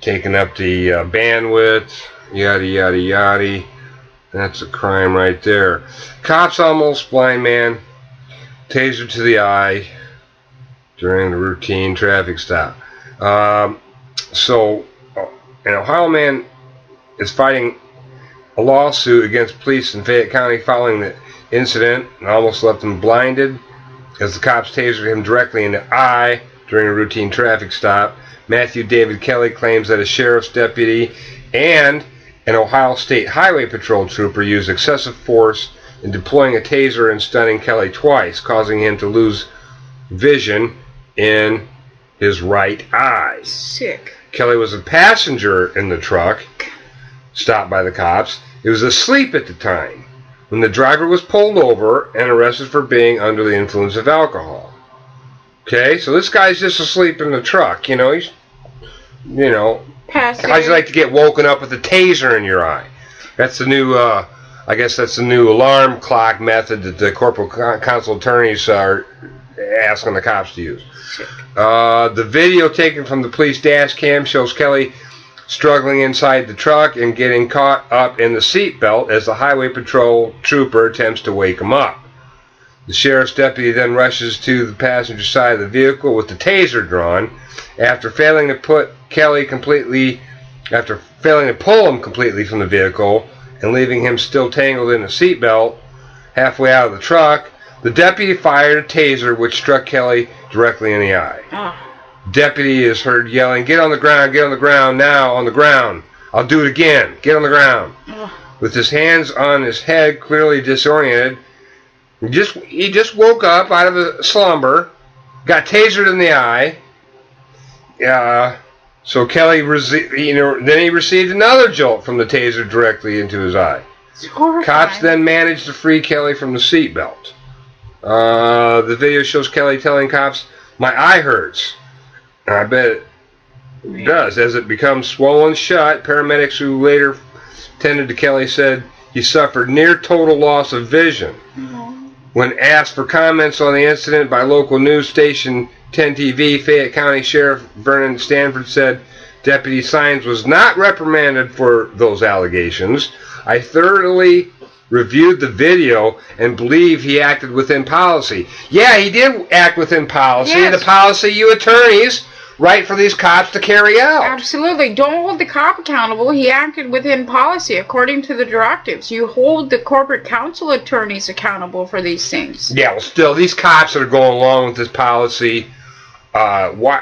taking up the bandwidth. Yada yada yada. That's a crime right there. Cops almost blind man, taser to the eye during the routine traffic stop. So an Ohio man is fighting a lawsuit against police in Fayette County following the incident and almost left him blinded as the cops tasered him directly in the eye during a routine traffic stop. Matthew David Kelly claims that a sheriff's deputy and an Ohio State Highway Patrol trooper used excessive force in deploying a taser and stunning Kelly twice, causing him to lose vision in his right eye.
Sick.
Kelly was a passenger in the truck stopped by the cops. He was asleep at the time when the driver was pulled over and arrested for being under the influence of alcohol. Okay, so this guy's just asleep in the truck. You know, he's, you know, how'd you like to get woken up with a taser in your eye? That's the new, I guess that's the new alarm clock method that the corporal counsel attorneys are asking the cops to use. The video taken from the police dash cam shows Kelly struggling inside the truck and getting caught up in the seatbelt as the highway patrol trooper attempts to wake him up. The sheriff's deputy then rushes to the passenger side of the vehicle with the taser drawn. After failing to pull him completely from the vehicle and leaving him still tangled in the seatbelt halfway out of the truck, the deputy fired a taser which struck Kelly directly in the eye. Deputy is heard yelling, "Get on the ground now, on the ground. I'll do it again. Get on the ground." With his hands on his head, clearly disoriented, he just woke up out of a slumber, got tasered in the eye. So Kelly, then he received another jolt from the taser directly into his eye. Cops then managed to free Kelly from the seatbelt. The video shows Kelly telling cops, "My eye hurts." And I bet it does. As it becomes swollen shut, paramedics who later tended to Kelly said he suffered near total loss of vision. When asked for comments on the incident by local news station 10 TV, Fayette County Sheriff Vernon Stanford said Deputy Sines was not reprimanded for those allegations. "I thoroughly reviewed the video and believe he acted within policy." Yeah, he did act within policy. Yes. The policy you attorneys write for these cops to carry out.
Absolutely. Don't hold the cop accountable. He acted within policy according to the directives. You hold the corporate counsel attorneys accountable for these things.
Yeah, well, still, these cops that are going along with this policy, why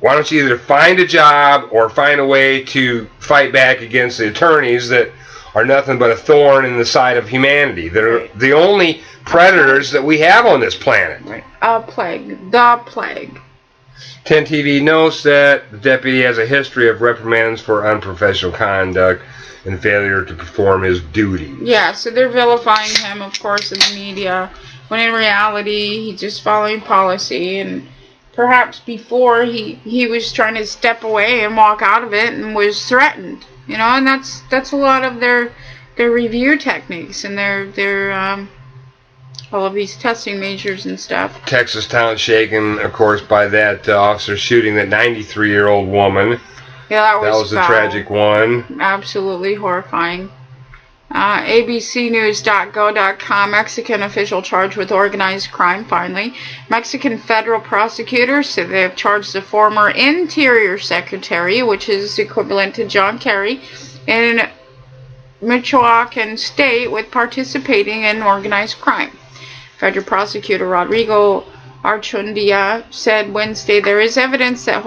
don't you either find a job or find a way to fight back against the attorneys that are nothing but a thorn in the side of humanity. They're the only predators that we have on this planet.
Right. A plague. The plague.
10 TV notes that the deputy has a history of reprimands for unprofessional conduct and failure to perform his duties.
Yeah, so they're vilifying him, of course, in the media, when in reality, he's just following policy, and perhaps before he was trying to step away and walk out of it and was threatened, you know, and that's a lot of their review techniques and their all of these testing measures and stuff.
Texas town shaken, of course, by that officer shooting that 93-year-old woman.
Yeah, that was
a tragic one.
Absolutely horrifying. ABCnews.go.com, Mexican official charged with organized crime, finally. Mexican federal prosecutors say they have charged the former Interior Secretary, which is equivalent to John Kerry, in Michoacan State with participating in organized crime. Federal prosecutor Rodrigo Archundia said Wednesday there is evidence that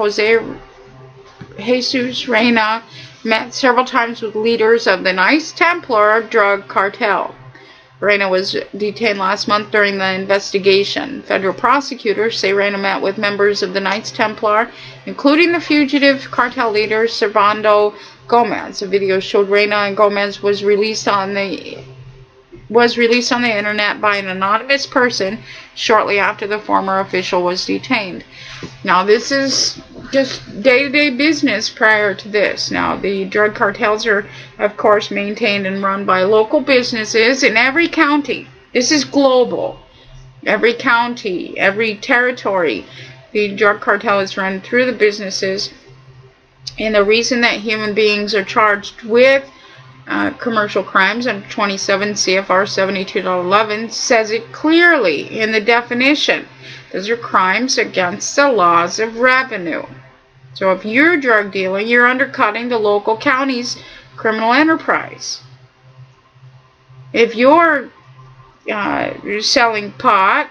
Jesus Reyna met several times with leaders of the Knights Templar drug cartel. Reyna was detained last month during the investigation. Federal prosecutors say Reyna met with members of the Knights Templar, including the fugitive cartel leader Servando Gomez. A video showed Reyna and Gomez was released on the internet by an anonymous person shortly after the former official was detained. Now, this is just day-to-day business prior to this. Now, the drug cartels are, of course, maintained and run by local businesses in every county. This is global. Every county, every territory, the drug cartel is run through the businesses. And the reason that human beings are charged with commercial crimes under 27 CFR 72.11 says it clearly in the definition. Those are crimes against the laws of revenue. So if you're drug dealing, you're undercutting the local county's criminal enterprise. If you're selling pot,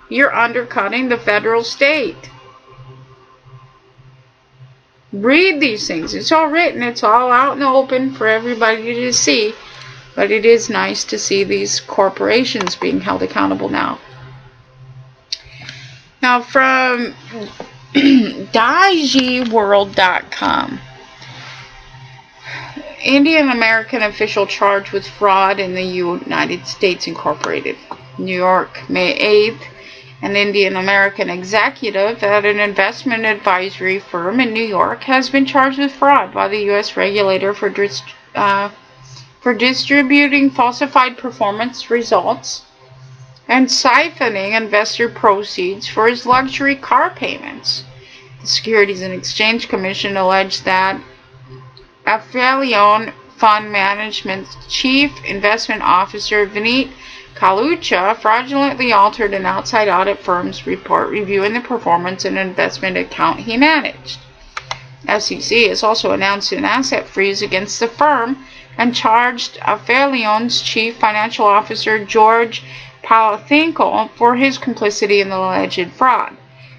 you're undercutting the federal state. Read these things. It's all written. It's all out in the open for everybody to see. But it is nice to see these corporations being held accountable now. Now from DaijiWorld.com. Indian American official charged with fraud in the United States Incorporated. New York, May 8th. An Indian American executive at an investment advisory firm in New York has been charged with fraud by the U.S. regulator for distributing falsified performance results and siphoning investor proceeds for his luxury car payments. The Securities and Exchange Commission alleged that Affilion Fund Management's chief investment officer, Vineet Kalucha, fraudulently altered an outside audit firm's report reviewing the performance and investment account he managed. SEC has also announced an asset freeze against the firm and charged Affilion's chief financial officer, George Palatinko, for his complicity in the alleged fraud.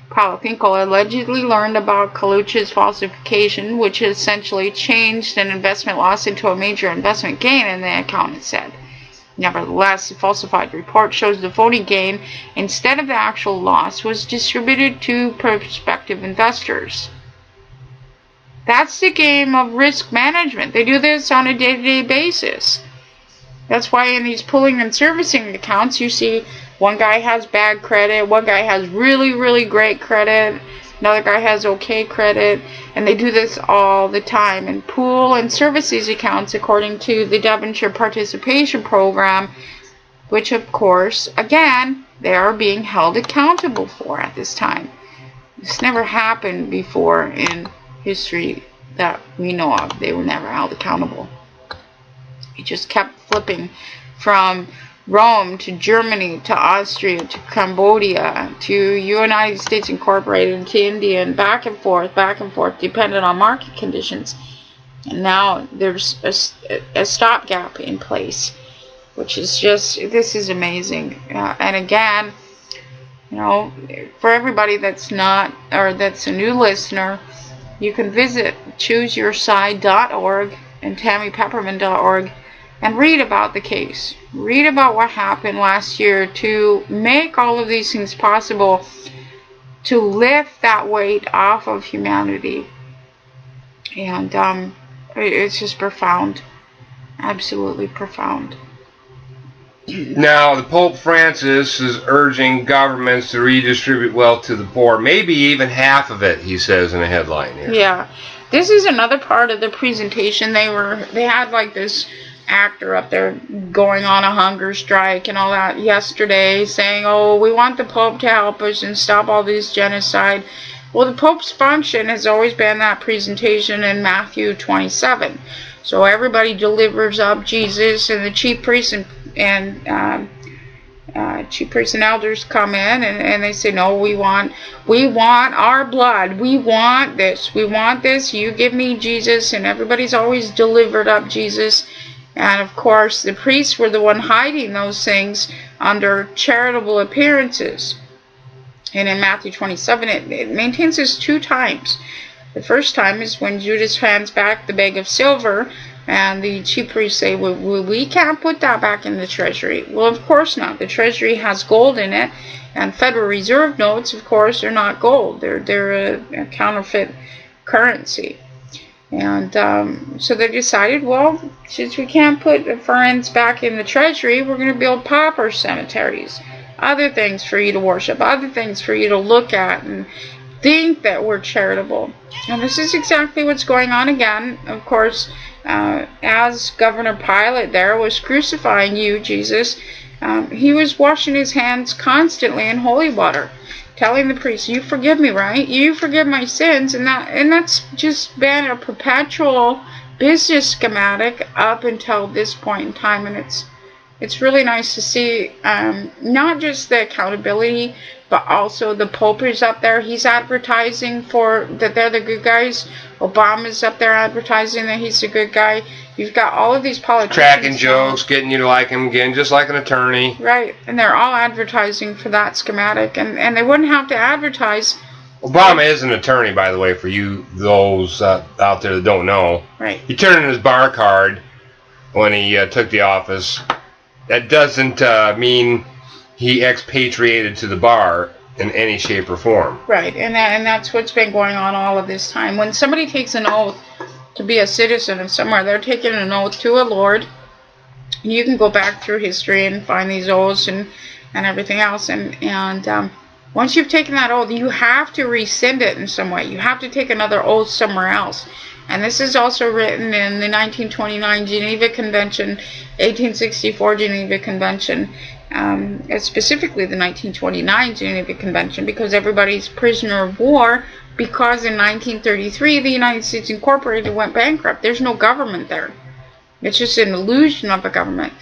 Palatinko allegedly learned about Kalucha's falsification, which essentially changed an investment loss into a major investment gain, and the accountant said. Nevertheless, the falsified report shows the phony gain, instead of the actual loss, was distributed to prospective investors. That's the game of risk management. They do this on a day-to-day basis. That's why in these pooling and servicing accounts, you see one guy has bad credit, one guy has really, really great credit, another guy has okay credit, and they do this all the time and pool and service these accounts according to the Devonshire Participation Program, which of course, again, they are being held accountable for at this time. This never happened before in history that we know of. They were never held accountable. It just kept flipping from Rome to Germany to Austria to Cambodia to United States Incorporated to India, and back and forth, depending on market conditions. And now there's a stopgap in place, which is just, this is amazing. And again, you know, for everybody that's not, or that's a new listener, you can visit chooseyourside.org and tammypepperman.org and read about the case. Read about what happened last year to make all of these things possible, to lift that weight off of humanity. And it's just profound. Absolutely profound.
Now, the Pope Francis is urging governments to redistribute wealth to the poor, maybe even half of it, he says in a headline here.
Yeah. This is another part of the presentation. They had like this actor up there going on a hunger strike and all that yesterday, saying, oh, we want the Pope to help us and stop all this genocide. Well, the Pope's function has always been that presentation in Matthew 27. So everybody delivers up Jesus, and the chief priests and elders come in and they say, no, we want our blood. We want this. You give me Jesus. And everybody's always delivered up Jesus. And of course, the priests were the one hiding those things under charitable appearances. And in Matthew 27, it maintains this 2 times. The first time is when Judas hands back the bag of silver, and the chief priests say, well, we can't put that back in the treasury. Well, of course not. The treasury has gold in it, and Federal Reserve notes, of course, are not gold. They're a counterfeit currency. And so they decided, well, since we can't put the funds back in the treasury, we're going to build pauper cemeteries. Other things for you to worship, other things for you to look at and think that we're charitable. And this is exactly what's going on again. Of course, as Governor Pilate there was crucifying you, Jesus, he was washing his hands constantly in holy water, telling the priests, you forgive me, right? You forgive my sins. And that's just been a perpetual business schematic up until this point in time. And it's really nice to see not just the accountability, but also the Pope is up there. He's advertising for that they're the good guys. Obama's up there advertising that he's a good guy. You've got all of these politicians
cracking jokes, getting you to like him again, just like an attorney.
Right, and they're all advertising for that schematic, and they wouldn't have to advertise.
Obama is an attorney, by the way, for you those out there that don't know.
Right.
He turned in his bar card when he took the office. That doesn't mean he expatriated to the bar in any shape or form.
Right, and that's what's been going on all of this time. When somebody takes an oath to be a citizen of somewhere, they're taking an oath to a Lord. You can go back through history and find these oaths and everything else. And once you've taken that oath, you have to rescind it in some way. You have to take another oath somewhere else. And this is also written in the 1929 Geneva Convention, 1864 Geneva Convention, specifically the 1929 Geneva Convention, because everybody's prisoner of war, because in 1933 the United States Incorporated went bankrupt. There's no government there. It's just an illusion of a government.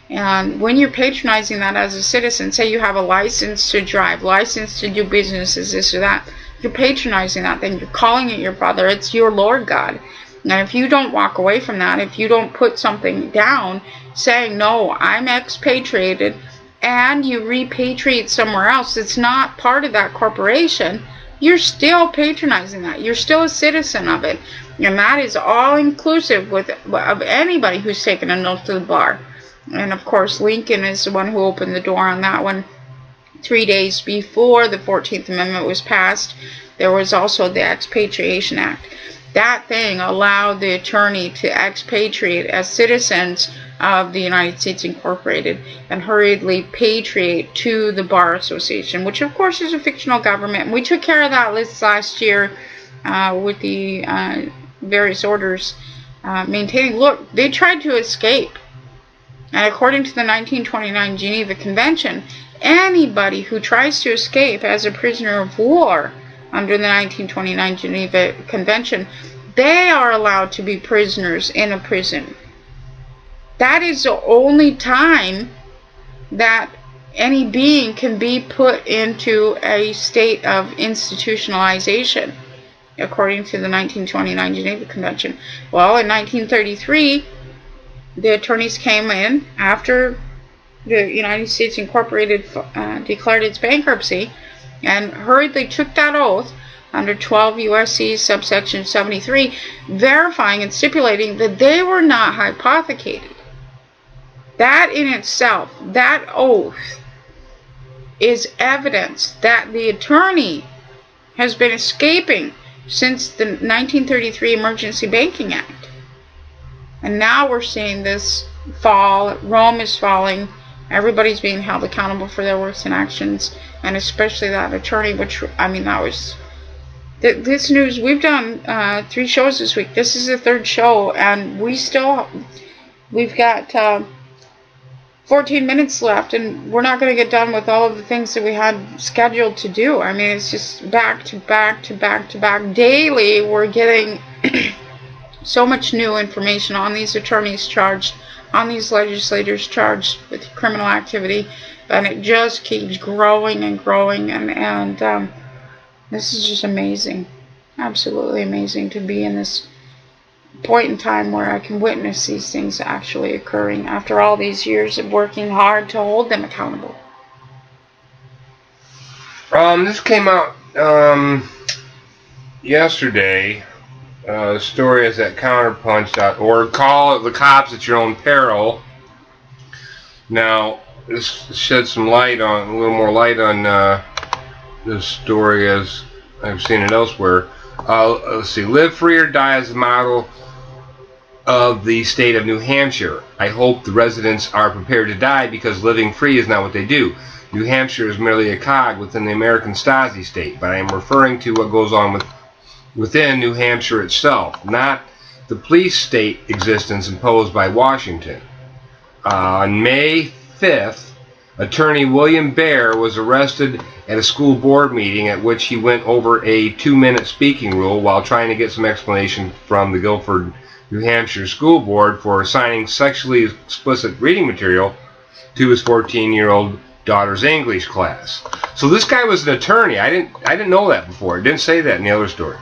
And when you're patronizing that as a citizen, say you have a license to drive, license to do businesses, this or that, you're patronizing that thing. You're calling it your brother. It's your Lord God. And if you don't walk away from that, if you don't put something down saying, no, I'm expatriated, and you repatriate somewhere else that's not part of that corporation, you're still patronizing that. You're still a citizen of it. And that is all inclusive of anybody who's taken an oath to the bar. And of course, Lincoln is the one who opened the door on that one. 3 days before the 14th Amendment was passed, there was also the Expatriation Act. That thing allowed the attorney to expatriate as citizens of the United States Incorporated and hurriedly patriate to the Bar Association, which of course is a fictional government. And we took care of that last year with the various orders maintaining. Look, they tried to escape. And according to the 1929 Geneva Convention, anybody who tries to escape as a prisoner of war under the 1929 Geneva Convention, they are allowed to be prisoners in a prison. That is the only time that any being can be put into a state of institutionalization, according to the 1929 Geneva Convention. Well, in 1933, the attorneys came in after the United States Incorporated declared its bankruptcy and hurriedly took that oath under 12 U.S.C. subsection 73, verifying and stipulating that they were not hypothecated. That in itself, that oath, is evidence that the attorney has been escaping since the 1933 Emergency Banking Act. And now we're seeing this fall. Rome is falling. Everybody's being held accountable for their words and actions, and especially that attorney, which, I mean, that was... This news, we've done 3 shows this week. This is the 3rd show, and we've got 14 minutes left, and we're not going to get done with all of the things that we had scheduled to do. I mean, it's just back to back to back to back. Daily, we're getting so much new information on these attorneys charged, on these legislators charged with criminal activity, and it just keeps growing and growing, and this is just amazing. Absolutely amazing to be in this point in time where I can witness these things actually occurring after all these years of working hard to hold them accountable.
This came out yesterday. The story is at counterpunch.org. Call the cops at your own peril. Now, this sheds some light on, a little more light on this story as I've seen it elsewhere. Let's see. Live free or die is the motto of the state of New Hampshire. I hope the residents are prepared to die, because living free is not what they do. New Hampshire is merely a cog within the American Stasi state, but I am referring to what goes on within New Hampshire itself, not the police state existence imposed by Washington. On May 5th, Attorney William Baer was arrested at a school board meeting at which he went over a 2-minute speaking rule while trying to get some explanation from the Guilford, New Hampshire School Board for assigning sexually explicit reading material to his 14-year-old daughter's English class. So this guy was an attorney. I didn't know that before. It didn't say that in the other story.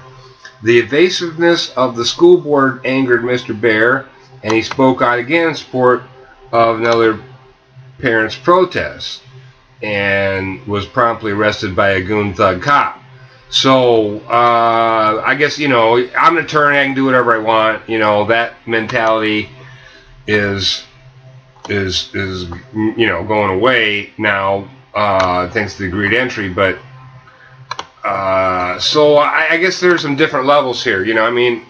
The evasiveness of the school board angered Mr. Baer, and he spoke out again in support of another parent's protest, and was promptly arrested by a goon thug cop. So, I guess, you know, I'm an attorney, I can do whatever I want. You know, that mentality is you know, going away now, thanks to the agreed entry. But, so I guess there's some different levels here. You know, I mean,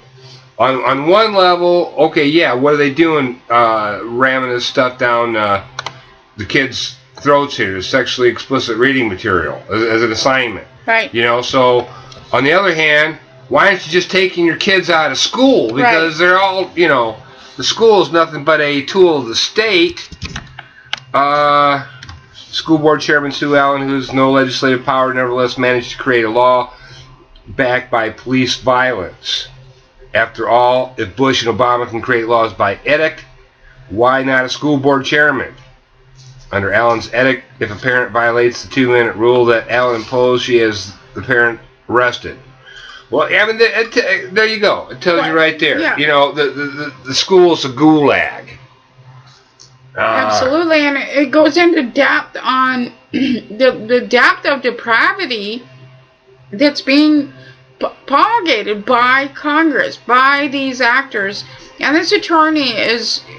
on one level, okay, yeah, what are they doing, ramming this stuff down the kids' throats here, sexually explicit reading material as an assignment. Right. You know, so on the other hand, why aren't you just taking your kids out of school? Because they're all, you know, the school is nothing but a tool of the state. School board chairman Sue Allen, who has no legislative power, nevertheless managed to create a law backed by police violence. After all, if Bush and Obama can create laws by edict, why not a school board chairman? Under Allen's edict, if a parent violates the 2-minute rule that Allen imposed, she has the parent arrested. Well, I mean, there you go. It tells you right there. Yeah. You know, the school's a gulag.
Absolutely, and it goes into depth on the depth of depravity that's being promulgated by Congress, by these actors. And this attorney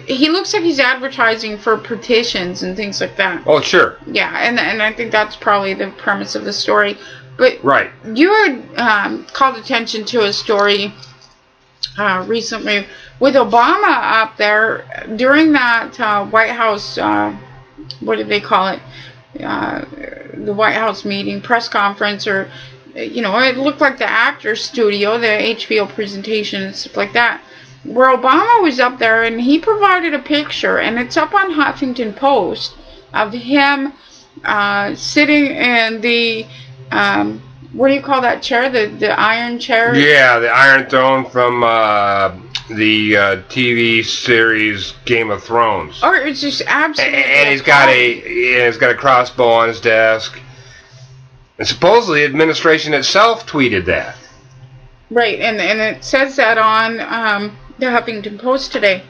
he looks like he's advertising for petitions and things like that.
Oh, sure.
Yeah, and I think that's probably the premise of the story. But
right.
You had called attention to a story recently with Obama up there during that White House, what did they call it? The White House meeting, press conference, or, you know, it looked like the actor's studio, the HBO presentation and stuff like that, where Obama was up there, and he provided a picture, and it's up on Huffington Post, of him sitting in the, what do you call that chair? The iron chair? Yeah,
the Iron Throne from the TV series Game of Thrones.
Oh, it's just absolutely.
And he's got a crossbow on his desk. And supposedly, the administration itself tweeted that.
Right, and it says that on the Huffington Post today,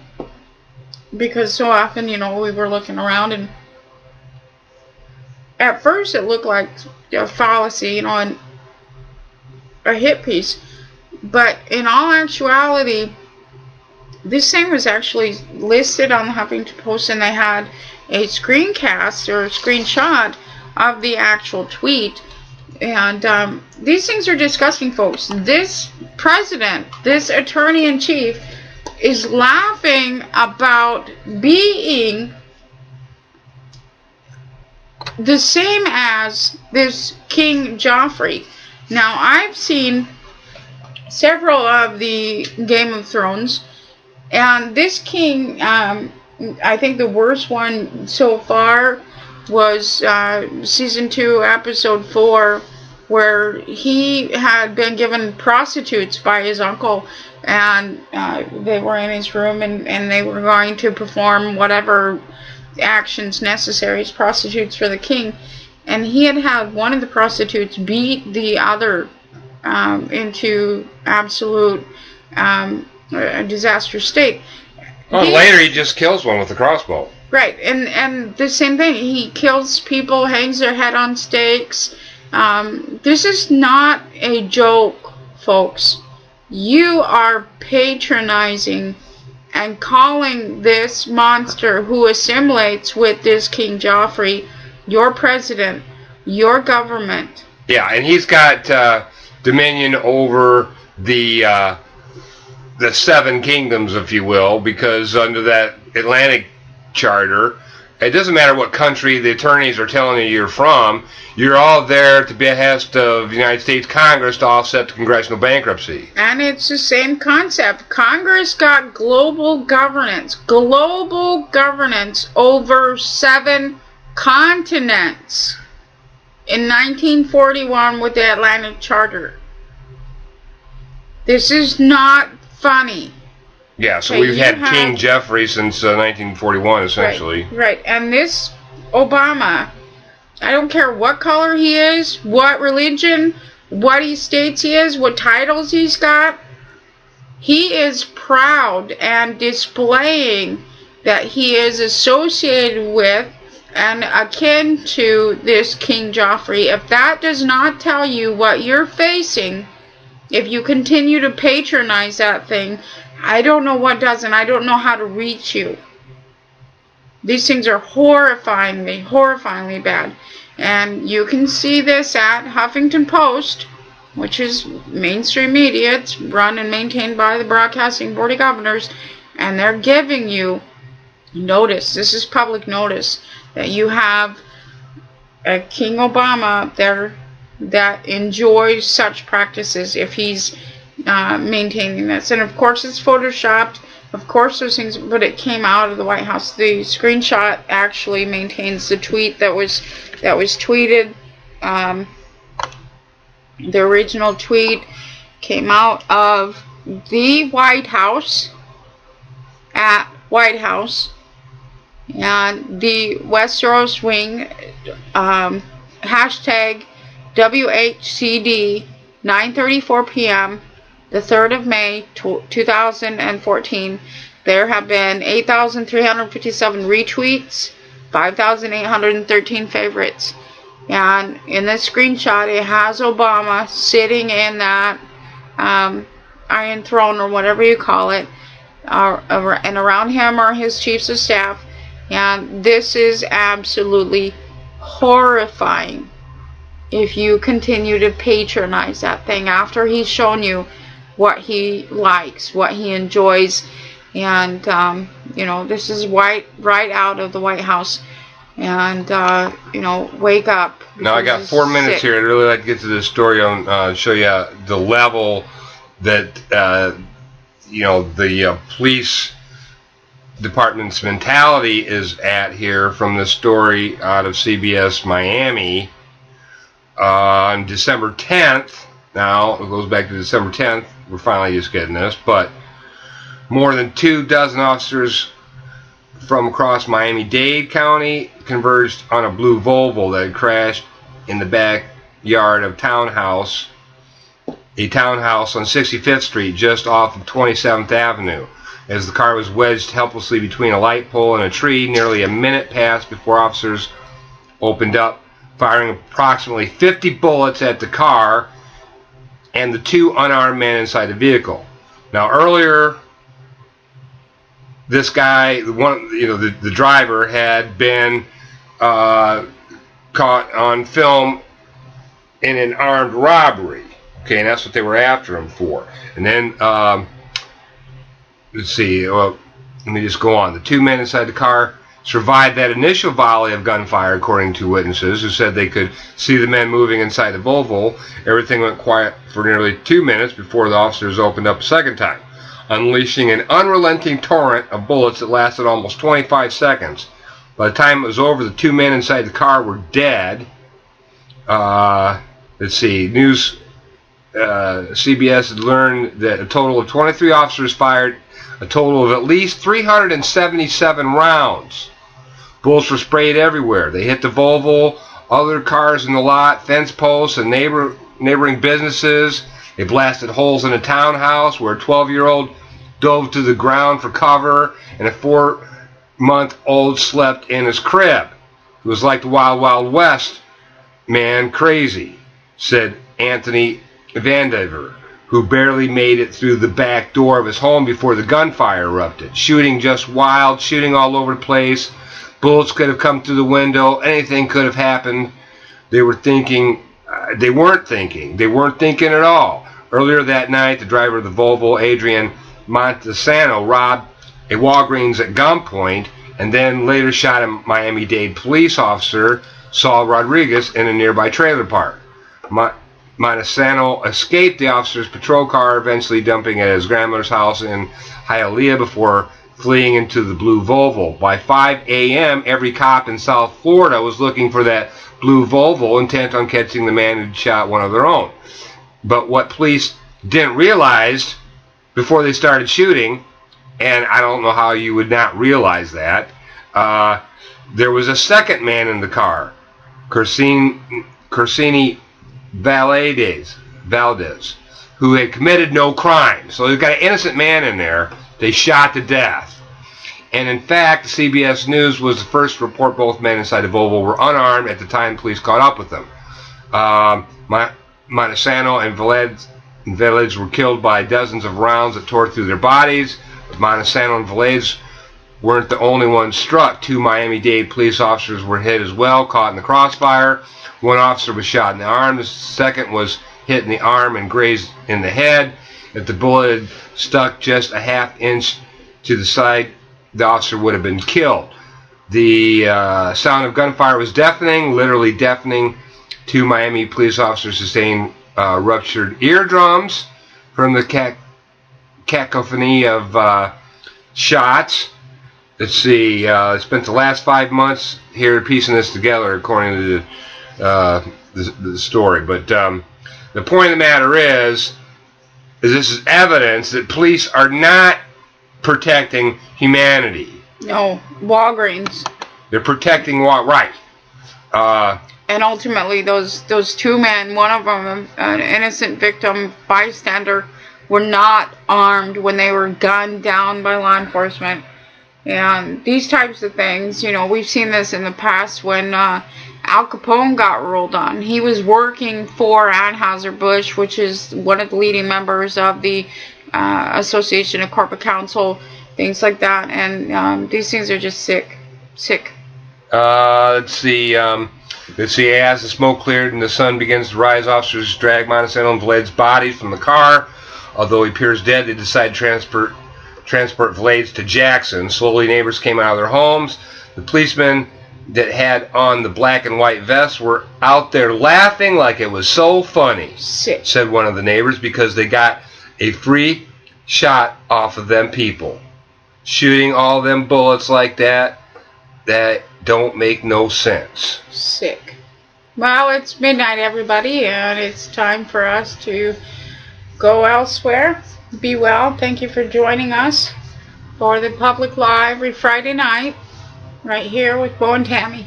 because so often, you know, we were looking around, and at first it looked like a fallacy, you know, and a hit piece, but in all actuality, this thing was actually listed on the Huffington Post, and they had a screencast or a screenshot of the actual tweet. And these things are disgusting, folks. This president, this attorney-in-chief, is laughing about being the same as this King Joffrey. Now, I've seen several of the Game of Thrones, and this king, I think the worst one so far was season 2, episode 4, where he had been given prostitutes by his uncle, and they were in his room, and they were going to perform whatever actions necessary as prostitutes for the king. And he had one of the prostitutes beat the other into absolute disaster state.
Well, later he just kills one with a crossbow.
Right, and the same thing. He kills people, hangs their head on stakes. This is not a joke, folks. You are patronizing and calling this monster who assimilates with this King Joffrey your president, your government.
Yeah, and he's got dominion over the 7 kingdoms, if you will, because under that Atlantic Charter, it doesn't matter what country the attorneys are telling you you're from, you're all there at the behest of the United States Congress to offset the congressional bankruptcy.
And it's the same concept. Congress got global governance over 7 continents in 1941 with the Atlantic Charter. This is not funny.
Yeah, so we've had King Joffrey since 1941, essentially.
Right, and this Obama, I don't care what color he is, what religion, what he states he is, what titles he's got, he is proud and displaying that he is associated with and akin to this King Joffrey. If that does not tell you what you're facing, if you continue to patronize that thing, I don't know what does, and I don't know how to reach you. These things are horrifyingly bad. And you can see this at Huffington Post, which is mainstream media. It's run and maintained by the Broadcasting Board of Governors, and they're giving you notice. This is public notice that you have a King Obama up there that enjoys such practices if he's maintaining this. And of course it's photoshopped, of course those things, but it came out of the White House. The screenshot actually maintains the tweet that was tweeted. The original tweet came out of the White House, at White House, and the Westeros Wing, hashtag WHCD 9:34 p.m. the 3rd of May 2014. There have been 8,357 retweets, 5,813 favorites. And in this screenshot, it has Obama sitting in that Iron Throne, or whatever you call it, and around him are his chiefs of staff. And this is absolutely horrifying if you continue to patronize that thing after he's shown you what he likes, what he enjoys. And you know, this is right out of the White House. And you know, wake up.
Now I got 4 minutes here. I'd really like to get to this story on show you the level that you know, the police department's mentality is at here from this story out of CBS Miami on December 10th. Now it goes back to December 10th. We're finally just getting this, but more than 24 officers from across Miami-Dade County converged on a blue Volvo that had crashed in the backyard of a townhouse on 65th Street just off of 27th Avenue. As the car was wedged helplessly between a light pole and a tree, nearly a minute passed before officers opened up, firing approximately 50 bullets at the car and the 2 unarmed men inside the vehicle. Now earlier this guy, the driver, had been caught on film in an armed robbery. Okay, and that's what they were after him for. And then, let's see, let me just go on. The two men inside the car survived that initial volley of gunfire, according to witnesses who said they could see the men moving inside the Volvo. Everything went quiet for nearly 2 minutes before the officers opened up a second time, unleashing an unrelenting torrent of bullets that lasted almost 25 seconds. By the time it was over, the two men inside the car were dead. Let's see, CBS had learned that a total of 23 officers fired a total of at least 377 rounds. Bullets were sprayed everywhere. They hit the Volvo, other cars in the lot, fence posts, and neighboring businesses. They blasted holes in a townhouse where a 12-year-old dove to the ground for cover, and a 4-month-old slept in his crib. It was like the Wild Wild West, man, crazy, said Anthony Vandiver, who barely made it through the back door of his home before the gunfire erupted. Shooting just wild, shooting all over the place. Bullets could have come through the window. Anything could have happened. They weren't thinking at all. Earlier that night, the driver of the Volvo, Adrian Montesano, robbed a Walgreens at gunpoint and then later shot a Miami-Dade police officer, Saul Rodriguez, in a nearby trailer park. Montesano escaped the officer's patrol car, eventually dumping at his grandmother's house in Hialeah before fleeing into the blue Volvo. By 5 a.m., every cop in South Florida was looking for that blue Volvo, intent on catching the man who'd shot one of their own. But what police didn't realize before they started shooting, and I don't know how you would not realize that, there was a second man in the car, Corsini Valdez, who had committed no crime. So they've got an innocent man in there they shot to death. And in fact, CBS News was the first to report both men inside the Volvo were unarmed at the time police caught up with them. Montesano and Velez were killed by dozens of rounds that tore through their bodies. But Montesano and Velez weren't the only ones struck. 2 Miami-Dade police officers were hit as well, caught in the crossfire. One officer was shot in the arm. The second was hit in the arm and grazed in the head. If the bullet had stuck just a half inch to the side, the officer would have been killed. The sound of gunfire was deafening, literally deafening. 2 Miami police officers sustained ruptured eardrums from the cacophony of shots. Let's see, spent the last 5 months here piecing this together according to the story. But the point of the matter is this is evidence that police are not protecting humanity.
No, Walgreens.
They're protecting what? Right.
And ultimately, those 2 men, one of them an innocent victim, bystander, were not armed when they were gunned down by law enforcement. And these types of things, we've seen this in the past when Al Capone got ruled on. He was working for Anheuser-Busch, which is one of the leading members of the Association of Corporate Counsel, things like that. And these things are just sick.
Let's see. As the smoke cleared and the sun begins to rise, officers drag Montesano and Vlad's bodies from the car. Although he appears dead, they decide to transport Vlad's to Jackson. Slowly, neighbors came out of their homes. The policemen that had on the black and white vests were out there laughing like it was so funny, said one of the neighbors, because they got a free shot off of them people. Shooting all them bullets like that don't make no sense.
Sick. Well, it's midnight, everybody, and it's time for us to go elsewhere. Be well. Thank you for joining us for the public live every Friday night, right here with Bo and Tammy.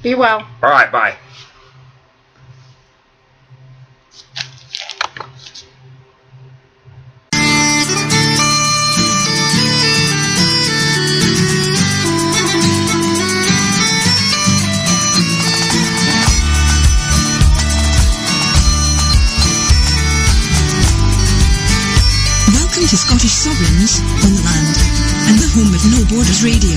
Be well.
All right, bye.
Welcome to Scottish Sovereigns, Homeland, and the home of No Borders Radio.